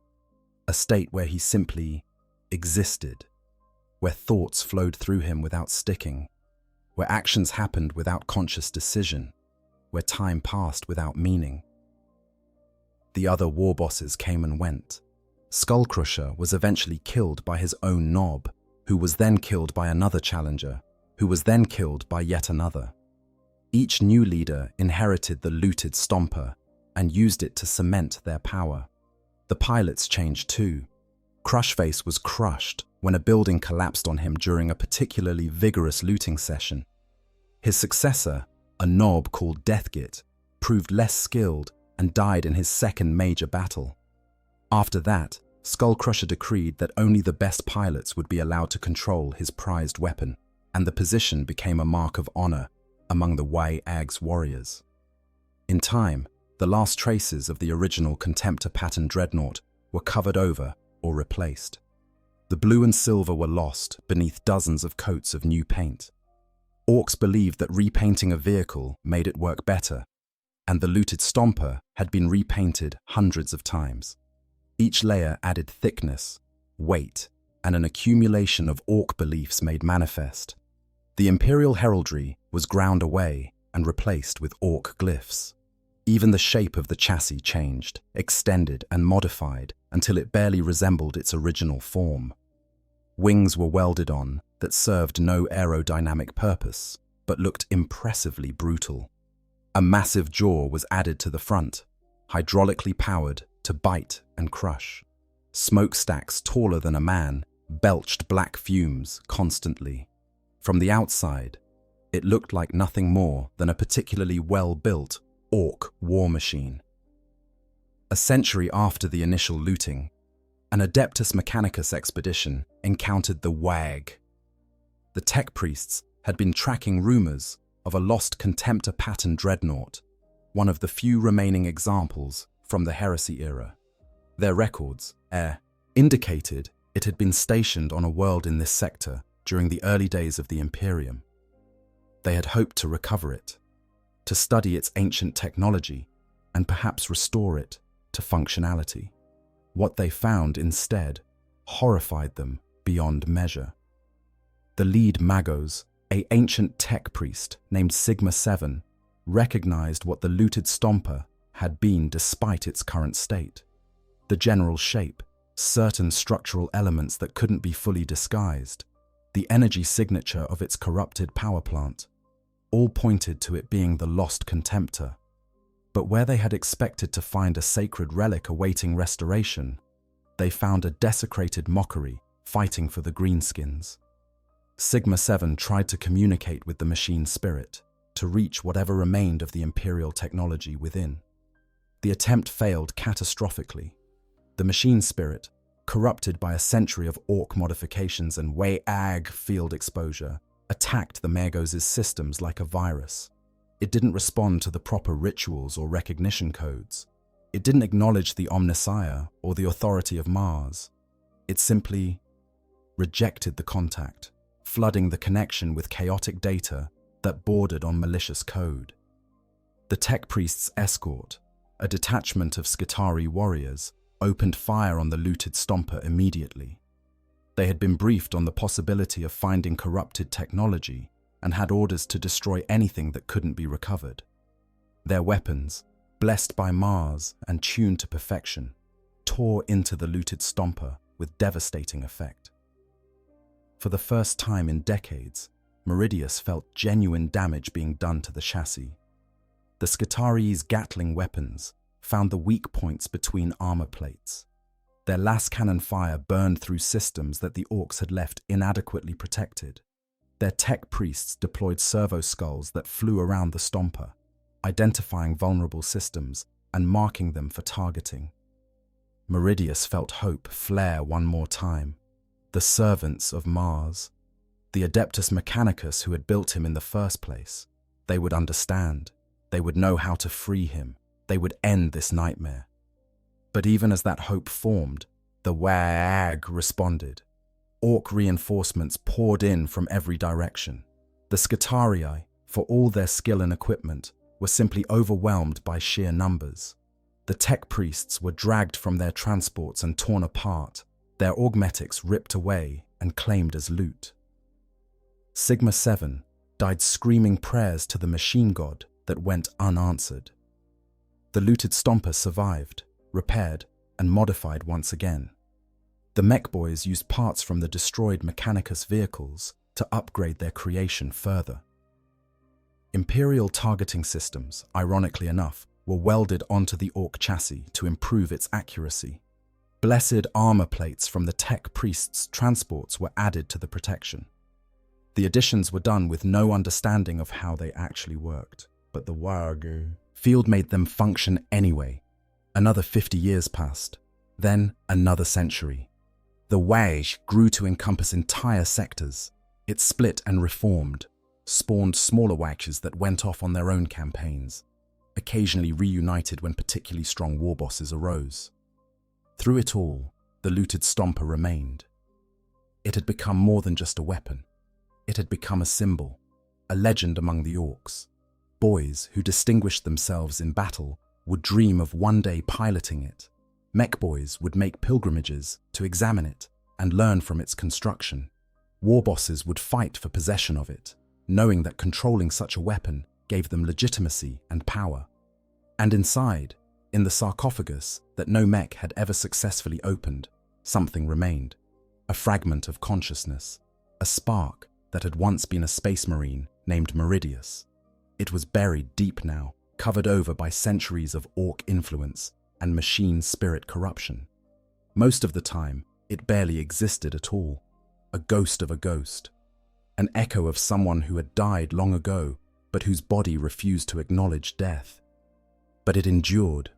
Speaker 1: a state where he simply existed, where thoughts flowed through him without sticking, where actions happened without conscious decision, where time passed without meaning. The other war bosses came and went. Skullcrusher was eventually killed by his own Nob, who was then killed by another challenger, who was then killed by yet another. Each new leader inherited the looted Stomper and used it to cement their power. The pilots changed too. Crushface was crushed when a building collapsed on him during a particularly vigorous looting session. His successor, a Nob called Deathgit, proved less skilled and died in his second major battle. After that, Skullcrusher decreed that only the best pilots would be allowed to control his prized weapon, and the position became a mark of honor among the WH40's warriors. In time, the last traces of the original Contemptor pattern Dreadnought were covered over or replaced. The blue and silver were lost beneath dozens of coats of new paint. Orks believed that repainting a vehicle made it work better, and the looted Stomper had been repainted hundreds of times. Each layer added thickness, weight, and an accumulation of Ork beliefs made manifest. The Imperial heraldry was ground away and replaced with Ork glyphs. Even the shape of the chassis changed, extended and modified until it barely resembled its original form. Wings were welded on that served no aerodynamic purpose, but looked impressively brutal. A massive jaw was added to the front, hydraulically powered to bite and crush. Smokestacks taller than a man belched black fumes constantly. From the outside, it looked like nothing more than a particularly well-built Ork war machine. A century after the initial looting, an Adeptus Mechanicus expedition encountered the WH40. The tech priests had been tracking rumors of a lost Contemptor pattern Dreadnought, one of the few remaining examples from the Heresy era. Their records, indicated it had been stationed on a world in this sector during the early days of the Imperium. They had hoped to recover it. to study its ancient technology and perhaps restore it to functionality. What they found instead horrified them beyond measure. The lead Magos, an ancient tech priest named Sigma 7, recognized what the looted Stomper had been despite its current state. The general shape, certain structural elements that couldn't be fully disguised, the energy signature of its corrupted power plant, all pointed to it being the lost Contemptor. But where they had expected to find a sacred relic awaiting restoration, they found a desecrated mockery fighting for the greenskins. Sigma 7 tried to communicate with the machine spirit to reach whatever remained of the Imperial technology within. The attempt failed catastrophically. The machine spirit, corrupted by a century of Ork modifications and WH40 field exposure, attacked the Magos' systems like a virus. It didn't respond to the proper rituals or recognition codes. It didn't acknowledge the Omnissiah or the authority of Mars. It simply rejected the contact, flooding the connection with chaotic data that bordered on malicious code. The tech priest's escort, a detachment of Skitarii warriors, opened fire on the looted Stomper immediately. They had been briefed on the possibility of finding corrupted technology and had orders to destroy anything that couldn't be recovered. Their weapons, blessed by Mars and tuned to perfection, tore into the looted Stomper with devastating effect. For the first time in decades, Meridius felt genuine damage being done to the chassis. The Skitarii's Gatling weapons found the weak points between armor plates. Their las cannon fire burned through systems that the Orks had left inadequately protected. Their tech priests deployed servo skulls that flew around the Stomper, identifying vulnerable systems and marking them for targeting. Meridius felt hope flare one more time. The servants of Mars, the Adeptus Mechanicus who had built him in the first place, they would understand. They would know how to free him. They would end this nightmare. But even as that hope formed, the WH40 responded. Ork reinforcements poured in from every direction. The Skitarii, for all their skill and equipment, were simply overwhelmed by sheer numbers. The tech priests were dragged from their transports and torn apart, their augmetics ripped away and claimed as loot. Sigma 7 died screaming prayers to the machine god that went unanswered. The looted Stomper survived, repaired, and modified once again. The mech boys used parts from the destroyed Mechanicus vehicles to upgrade their creation further. Imperial targeting systems, ironically enough, were welded onto the Ork chassis to improve its accuracy. Blessed armor plates from the tech priests' transports were added to the protection. The additions were done with no understanding of how they actually worked, but the WH40 field made them function anyway. Another 50 years passed, then another century. The WH40 grew to encompass entire sectors. It split and reformed, spawned smaller WHs that went off on their own campaigns, occasionally reunited when particularly strong war bosses arose. Through it all, the looted Stomper remained. It had become more than just a weapon. It had become a symbol, a legend among the Orks. Boys who distinguished themselves in battle would dream of one day piloting it. Mech boys would make pilgrimages to examine it and learn from its construction. War bosses would fight for possession of it, knowing that controlling such a weapon gave them legitimacy and power. And inside, in the sarcophagus that no mech had ever successfully opened, something remained. A fragment of consciousness, a spark that had once been a space marine named Meridius. It was buried deep now, covered over by centuries of Ork influence and machine spirit corruption. Most of the time, it barely existed at all. A ghost of a ghost. An echo of someone who had died long ago, but whose body refused to acknowledge death. But it endured,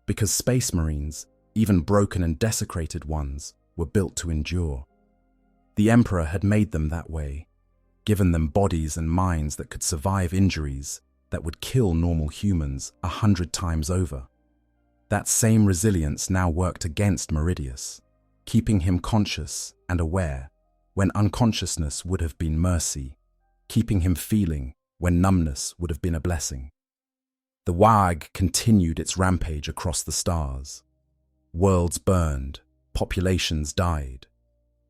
Speaker 1: because space marines, even broken and desecrated ones, were built to endure. The Emperor had made them that way, given them bodies and minds that could survive injuries that would kill normal humans 100 times over. That same resilience now worked against Meridius, keeping him conscious and aware when unconsciousness would have been mercy, keeping him feeling when numbness would have been a blessing. The WAG continued its rampage across the stars. Worlds burned, populations died.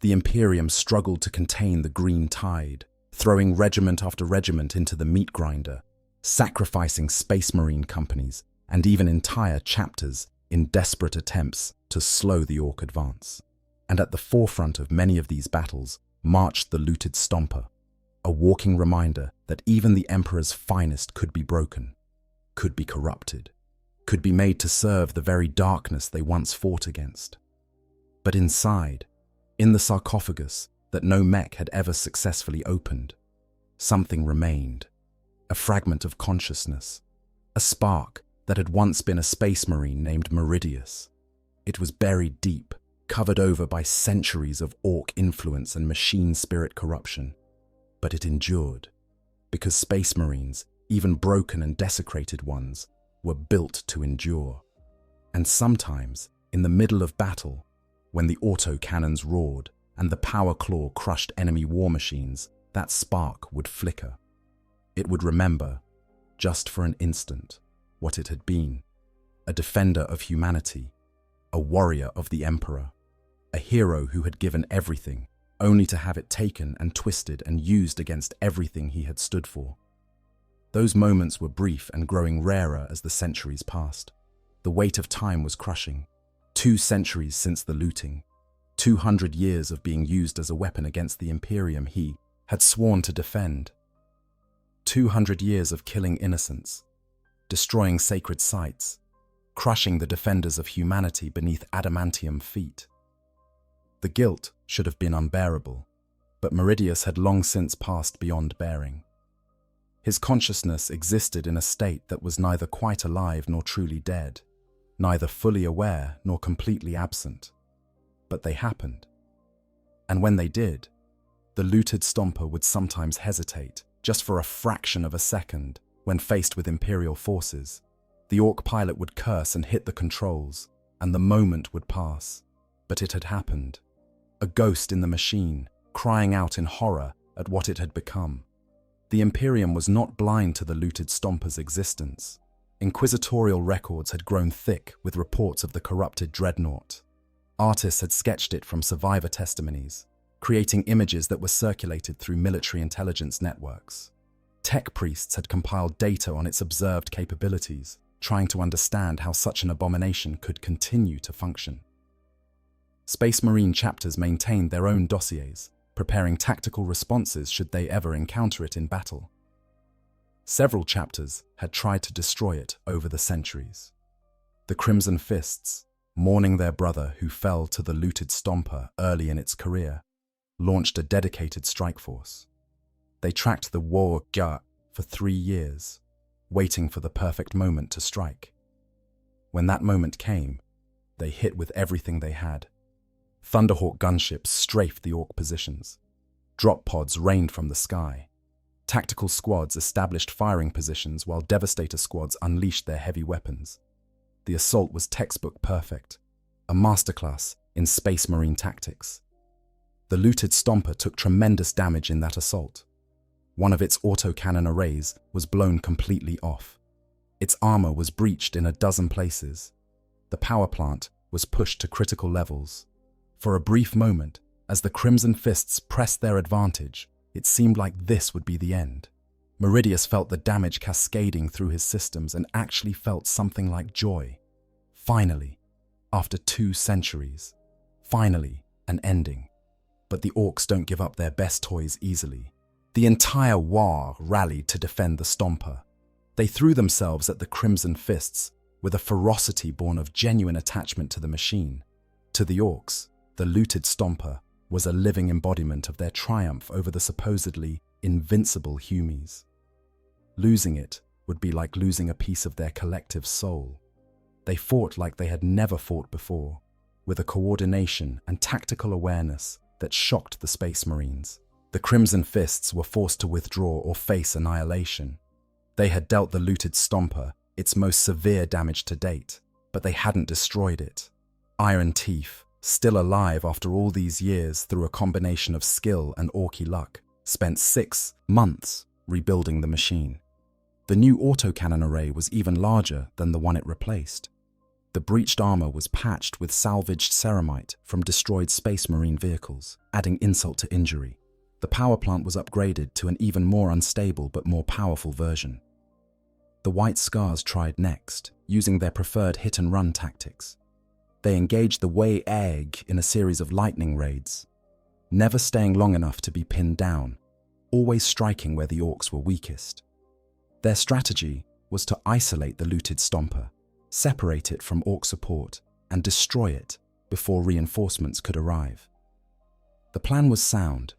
Speaker 1: The Imperium struggled to contain the green tide, throwing regiment after regiment into the meat grinder, sacrificing space marine companies and even entire chapters in desperate attempts to slow the Ork advance. And at the forefront of many of these battles marched the looted Stomper, a walking reminder that even the Emperor's finest could be broken, could be corrupted, could be made to serve the very darkness they once fought against. But inside, in the sarcophagus that no mech had ever successfully opened, something remained, a fragment of consciousness, a spark that had once been a space marine named Meridius. It was buried deep, covered over by centuries of Ork influence and machine spirit corruption. But it endured, because space marines, even broken and desecrated ones, were built to endure. And sometimes, in the middle of battle, when the autocannons roared and the power claw crushed enemy war machines, that spark would flicker. It would remember, just for an instant, what it had been: a defender of humanity, a warrior of the Emperor, a hero who had given everything, only to have it taken and twisted and used against everything he had stood for. Those moments were brief and growing rarer as the centuries passed. The weight of time was crushing. 2 centuries since the looting, 200 years of being used as a weapon against the Imperium he had sworn to defend. 200 years of killing innocents, destroying sacred sites, crushing the defenders of humanity beneath adamantium feet. The guilt should have been unbearable, but Meridius had long since passed beyond bearing. His consciousness existed in a state that was neither quite alive nor truly dead, neither fully aware nor completely absent. But they happened. And when they did, the looted Stomper would sometimes hesitate, just for a fraction of a second, when faced with Imperial forces. The Ork pilot would curse and hit the controls, and the moment would pass. But it had happened. A ghost in the machine, crying out in horror at what it had become. The Imperium was not blind to the looted Stomper's existence. Inquisitorial records had grown thick with reports of the corrupted Dreadnought. Artists had sketched it from survivor testimonies, creating images that were circulated through military intelligence networks. Tech priests had compiled data on its observed capabilities, trying to understand how such an abomination could continue to function. Space Marine chapters maintained their own dossiers, preparing tactical responses should they ever encounter it in battle. Several chapters had tried to destroy it over the centuries. The Crimson Fists, mourning their brother who fell to the looted Stomper early in its career, launched a dedicated strike force. They tracked the WH40 for 3 years, waiting for the perfect moment to strike. When that moment came, they hit with everything they had. Thunderhawk gunships strafed the Ork positions. Drop pods rained from the sky. Tactical squads established firing positions while Devastator squads unleashed their heavy weapons. The assault was textbook perfect, a masterclass in Space Marine tactics. The looted Stomper took tremendous damage in that assault. One of its autocannon arrays was blown completely off. Its armor was breached in a dozen places. The power plant was pushed to critical levels. For a brief moment, as the Crimson Fists pressed their advantage, it seemed like this would be the end. Meridius felt the damage cascading through his systems and actually felt something like joy. Finally, after 2 centuries, finally an ending. But the Orks don't give up their best toys easily. The entire war rallied to defend the Stomper. They threw themselves at the Crimson Fists with a ferocity born of genuine attachment to the machine. To the Orks, the looted Stomper was a living embodiment of their triumph over the supposedly invincible Humies. Losing it would be like losing a piece of their collective soul. They fought like they had never fought before, with a coordination and tactical awareness that shocked the Space Marines. The Crimson Fists were forced to withdraw or face annihilation. They had dealt the looted Stomper its most severe damage to date, but they hadn't destroyed it. Iron Teeth, still alive after all these years through a combination of skill and Orky luck, spent 6 months rebuilding the machine. The new autocannon array was even larger than the one it replaced. The breached armor was patched with salvaged ceramite from destroyed Space Marine vehicles, adding insult to injury. The power plant was upgraded to an even more unstable but more powerful version. The White Scars tried next, using their preferred hit-and-run tactics. They engaged the WH40 in a series of lightning raids, never staying long enough to be pinned down, always striking where the Orks were weakest. Their strategy was to isolate the looted Stomper, separate it from Ork support, and destroy it before reinforcements could arrive. The plan was sound,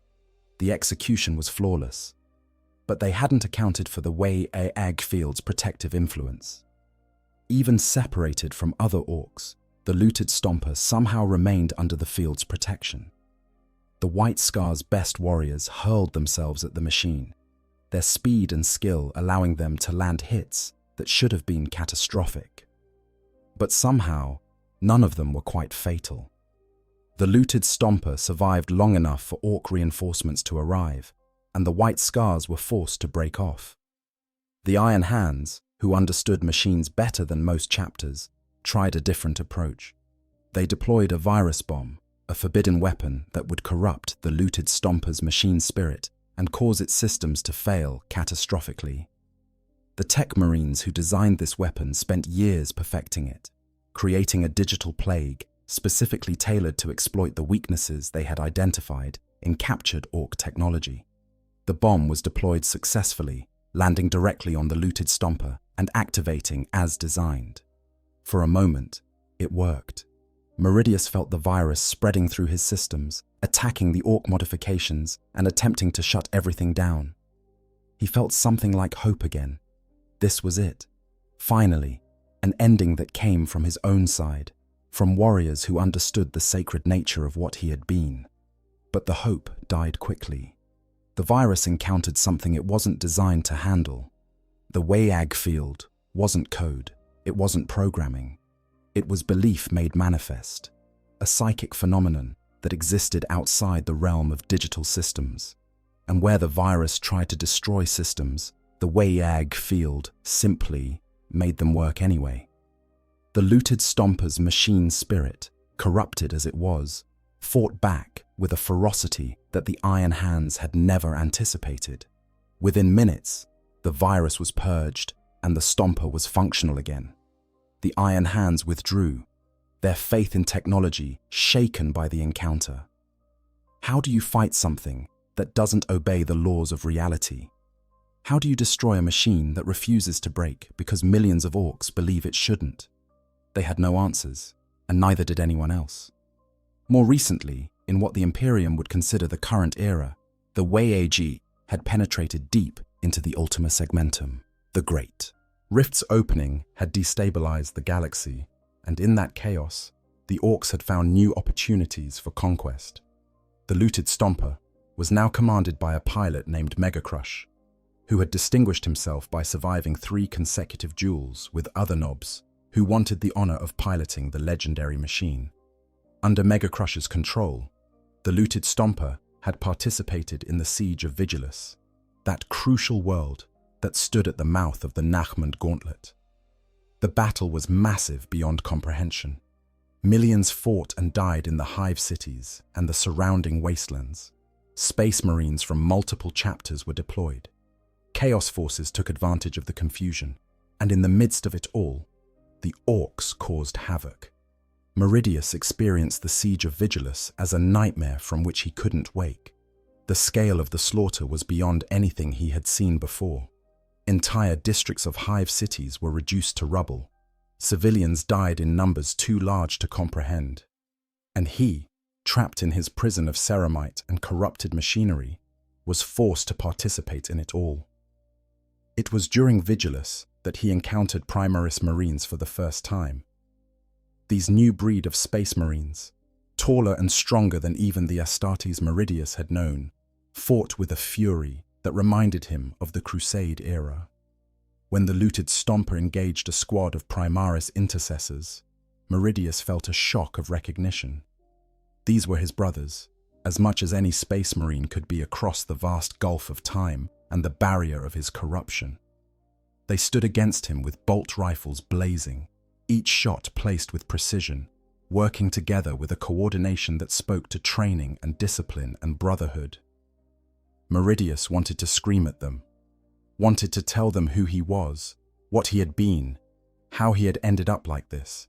Speaker 1: the execution was flawless, but they hadn't accounted for the WH40 field's protective influence. Even separated from other Orks, the looted Stomper somehow remained under the field's protection. The White Scar's best warriors hurled themselves at the machine, their speed and skill allowing them to land hits that should have been catastrophic. But somehow, none of them were quite fatal. The looted Stomper survived long enough for Ork reinforcements to arrive, and the White Scars were forced to break off. The Iron Hands, who understood machines better than most chapters, tried a different approach. They deployed a virus bomb, a forbidden weapon that would corrupt the looted Stomper's machine spirit and cause its systems to fail catastrophically. The tech marines who designed this weapon spent years perfecting it, creating a digital plague specifically tailored to exploit the weaknesses they had identified in captured Ork technology. The bomb was deployed successfully, landing directly on the looted Stomper and activating as designed. For a moment, it worked. Meridius felt the virus spreading through his systems, attacking the Ork modifications and attempting to shut everything down. He felt something like hope again. This was it. Finally, an ending that came from his own side, from warriors who understood the sacred nature of what he had been. But the hope died quickly. The virus encountered something it wasn't designed to handle. The WH40 field wasn't code, it wasn't programming. It was belief made manifest, a psychic phenomenon that existed outside the realm of digital systems. And where the virus tried to destroy systems, the WH40 field simply made them work anyway. The looted Stomper's machine spirit, corrupted as it was, fought back with a ferocity that the Iron Hands had never anticipated. Within minutes, the virus was purged and the Stomper was functional again. The Iron Hands withdrew, their faith in technology shaken by the encounter. How do you fight something that doesn't obey the laws of reality? How do you destroy a machine that refuses to break because millions of Orks believe it shouldn't? They had no answers, and neither did anyone else. More recently, in what the Imperium would consider the current era, the WH40 had penetrated deep into the Ultima Segmentum, the Great. Rift's opening had destabilized the galaxy, and in that chaos, the Orks had found new opportunities for conquest. The looted Stomper was now commanded by a pilot named Megacrush, who had distinguished himself by surviving 3 consecutive duels with other nobs who wanted the honor of piloting the legendary machine. Under Megacrush's control, the looted Stomper had participated in the siege of Vigilus, that crucial world that stood at the mouth of the Nachmund Gauntlet. The battle was massive beyond comprehension. Millions fought and died in the hive cities and the surrounding wastelands. Space Marines from multiple chapters were deployed. Chaos forces took advantage of the confusion, and in the midst of it all, the Orks caused havoc. Meridius experienced the siege of Vigilus as a nightmare from which he couldn't wake. The scale of the slaughter was beyond anything he had seen before. Entire districts of hive cities were reduced to rubble. Civilians died in numbers too large to comprehend. And he, trapped in his prison of ceramite and corrupted machinery, was forced to participate in it all. It was during Vigilus that he encountered Primaris Marines for the first time. These new breed of Space Marines, taller and stronger than even the Astartes Meridius had known, fought with a fury that reminded him of the Crusade era. When the looted Stomper engaged a squad of Primaris intercessors, Meridius felt a shock of recognition. These were his brothers, as much as any Space Marine could be across the vast gulf of time and the barrier of his corruption. They stood against him with bolt rifles blazing, each shot placed with precision, working together with a coordination that spoke to training and discipline and brotherhood. Meridius wanted to scream at them, wanted to tell them who he was, what he had been, how he had ended up like this,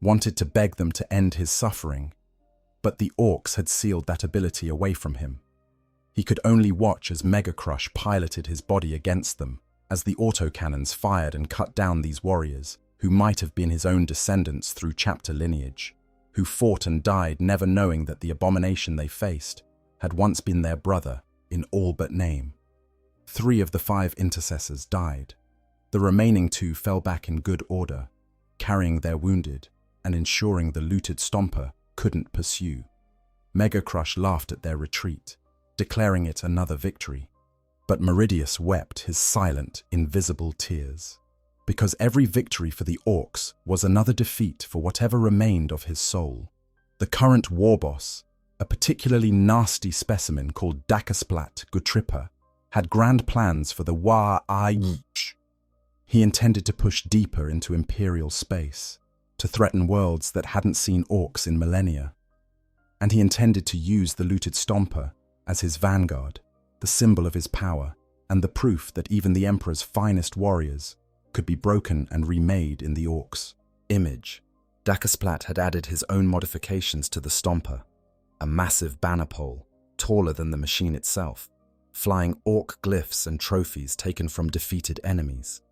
Speaker 1: wanted to beg them to end his suffering, but the Orks had sealed that ability away from him. He could only watch as Megacrush piloted his body against them, as the autocannons fired and cut down these warriors, who might have been his own descendants through chapter lineage, who fought and died never knowing that the abomination they faced had once been their brother in all but name. 3 of the 5 intercessors died. The remaining 2 fell back in good order, carrying their wounded and ensuring the looted Stomper couldn't pursue. Megacrush laughed at their retreat, declaring it another victory. But Meridius wept his silent, invisible tears, because every victory for the Orks was another defeat for whatever remained of his soul. The current war boss, a particularly nasty specimen called Dakasplat Gutripa, had grand plans for the WH40. He intended to push deeper into Imperial space, to threaten worlds that hadn't seen Orks in millennia. And he intended to use the looted Stomper as his vanguard, the symbol of his power, and the proof that even the Emperor's finest warriors could be broken and remade in the Orks' image. Dakasplat had added his own modifications to the Stomper, a massive banner pole, taller than the machine itself, flying Ork glyphs and trophies taken from defeated enemies.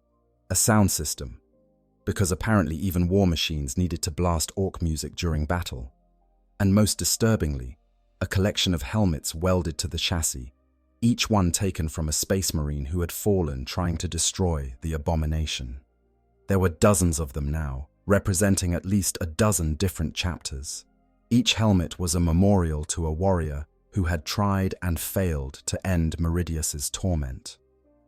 Speaker 1: A sound system, because apparently even war machines needed to blast Ork music during battle. And most disturbingly, a collection of helmets welded to the chassis, each one taken from a space marine who had fallen trying to destroy the abomination. There were dozens of them now, representing at least a dozen different chapters. Each helmet was a memorial to a warrior who had tried and failed to end Meridius's torment.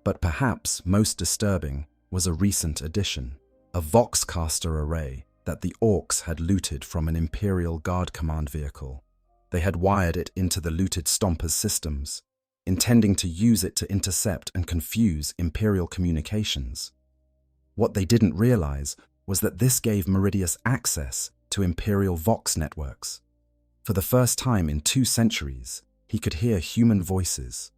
Speaker 1: But perhaps most disturbing was a recent addition, a Voxcaster array that the Orks had looted from an Imperial Guard command vehicle. They had wired it into the looted Stomper's systems, intending to use it to intercept and confuse Imperial communications. What they didn't realize was that this gave Meridius access to Imperial Vox networks. For the first time in 2 centuries, he could hear human voices,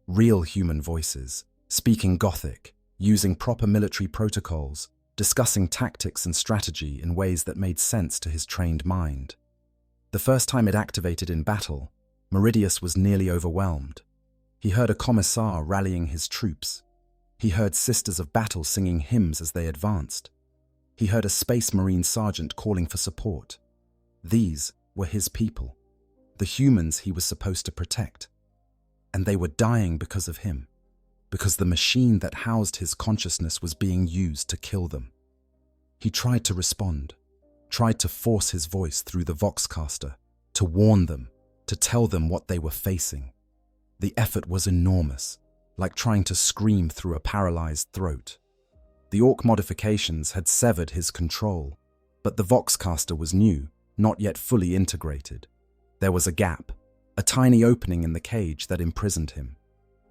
Speaker 1: real human voices, speaking Gothic, using proper military protocols, discussing tactics and strategy in ways that made sense to his trained mind. The first time it activated in battle, Meridius was nearly overwhelmed. He heard a commissar rallying his troops. He heard Sisters of Battle singing hymns as they advanced. He heard a Space Marine sergeant calling for support. These were his people, the humans he was supposed to protect. And they were dying because of him, because the machine that housed his consciousness was being used to kill them. He tried to respond, tried to force his voice through the Voxcaster, to warn them, to tell them what they were facing. The effort was enormous, like trying to scream through a paralyzed throat. The Ork modifications had severed his control, but the Voxcaster was new, not yet fully integrated. There was a gap, a tiny opening in the cage that imprisoned him.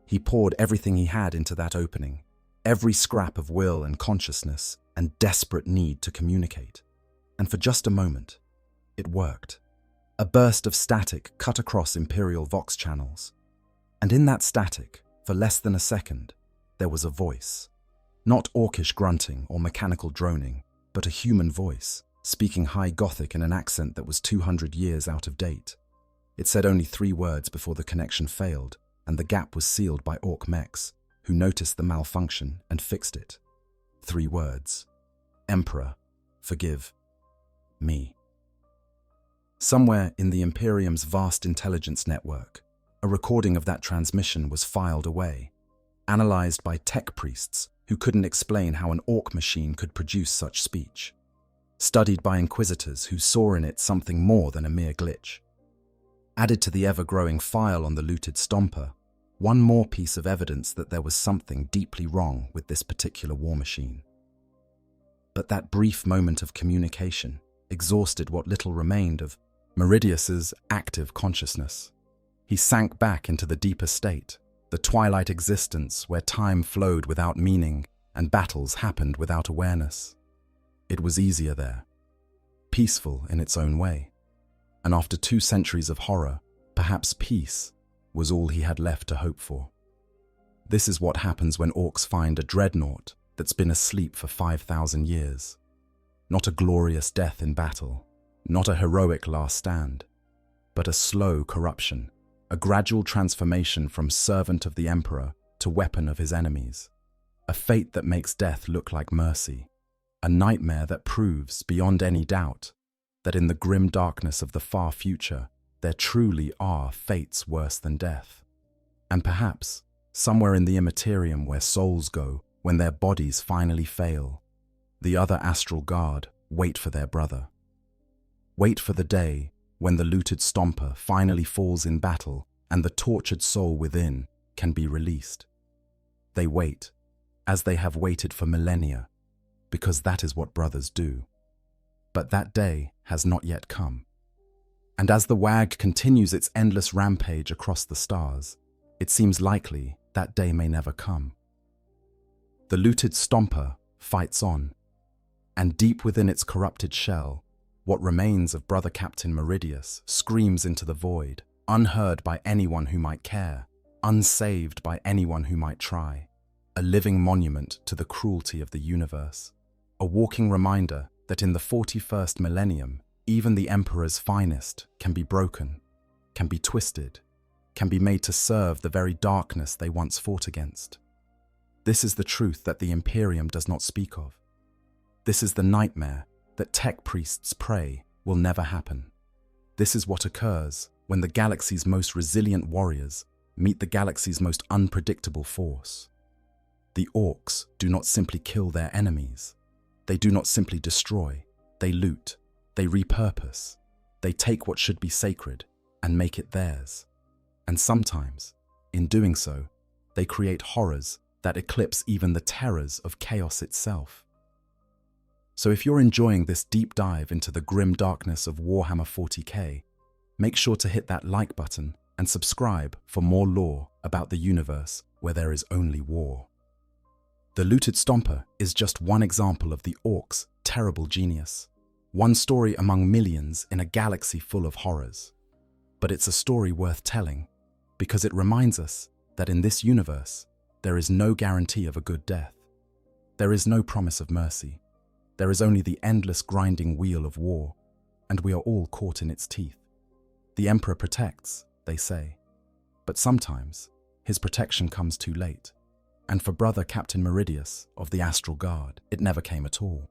Speaker 1: He poured everything he had into that opening, every scrap of will and consciousness and desperate need to communicate. And for just a moment, it worked. A burst of static cut across Imperial Vox channels. And in that static, for less than a second, there was a voice. Not Orkish grunting or mechanical droning, but a human voice, speaking High Gothic in an accent that was 200 years out of date. It said only 3 words before the connection failed, and the gap was sealed by Ork mechs, who noticed the malfunction and fixed it. 3 words. Emperor, forgive me. Somewhere in the Imperium's vast intelligence network, a recording of that transmission was filed away, analyzed by tech priests who couldn't explain how an Ork machine could produce such speech, studied by inquisitors who saw in it something more than a mere glitch. Added to the ever-growing file on the looted Stomper, one more piece of evidence that there was something deeply wrong with this particular war machine. But that brief moment of communication exhausted what little remained of Meridius's active consciousness. He sank back into the deeper state, the twilight existence where time flowed without meaning and battles happened without awareness. It was easier there, peaceful in its own way. And after 2 centuries of horror, perhaps peace was all he had left to hope for. This is what happens when orcs find a dreadnought that's been asleep for 5,000 years. Not a glorious death in battle, not a heroic last stand, but a slow corruption, a gradual transformation from servant of the emperor to weapon of his enemies. A fate that makes death look like mercy, a nightmare that proves, beyond any doubt, that in the grim darkness of the far future, there truly are fates worse than death. And perhaps, somewhere in the Imperium where souls go when their bodies finally fail, the other astral guard wait for their brother. Wait for the day when the looted stomper finally falls in battle and the tortured soul within can be released. They wait, as they have waited for millennia, because that is what brothers do. But that day has not yet come. And as the WAG continues its endless rampage across the stars, it seems likely that day may never come. The looted stomper fights on, and deep within its corrupted shell, what remains of Brother Captain Meridius screams into the void, unheard by anyone who might care, unsaved by anyone who might try. A living monument to the cruelty of the universe. A walking reminder that in the 41st millennium, even the Emperor's finest can be broken, can be twisted, can be made to serve the very darkness they once fought against. This is the truth that the Imperium does not speak of. This is the nightmare that tech priests pray will never happen. This is what occurs when the galaxy's most resilient warriors meet the galaxy's most unpredictable force. The orcs do not simply kill their enemies. They do not simply destroy. They loot. They repurpose. They take what should be sacred and make it theirs. And sometimes, in doing so, they create horrors that eclipse even the terrors of chaos itself. So if you're enjoying this deep dive into the grim darkness of Warhammer 40k, make sure to hit that like button and subscribe for more lore about the universe where there is only war. The looted stomper is just one example of the orcs' terrible genius. One story among millions in a galaxy full of horrors. But it's a story worth telling, because it reminds us that in this universe, there is no guarantee of a good death. There is no promise of mercy. There is only the endless grinding wheel of war, and we are all caught in its teeth. The Emperor protects, they say, but sometimes his protection comes too late. And for Brother Captain Meridius of the Astral Guard, it never came at all.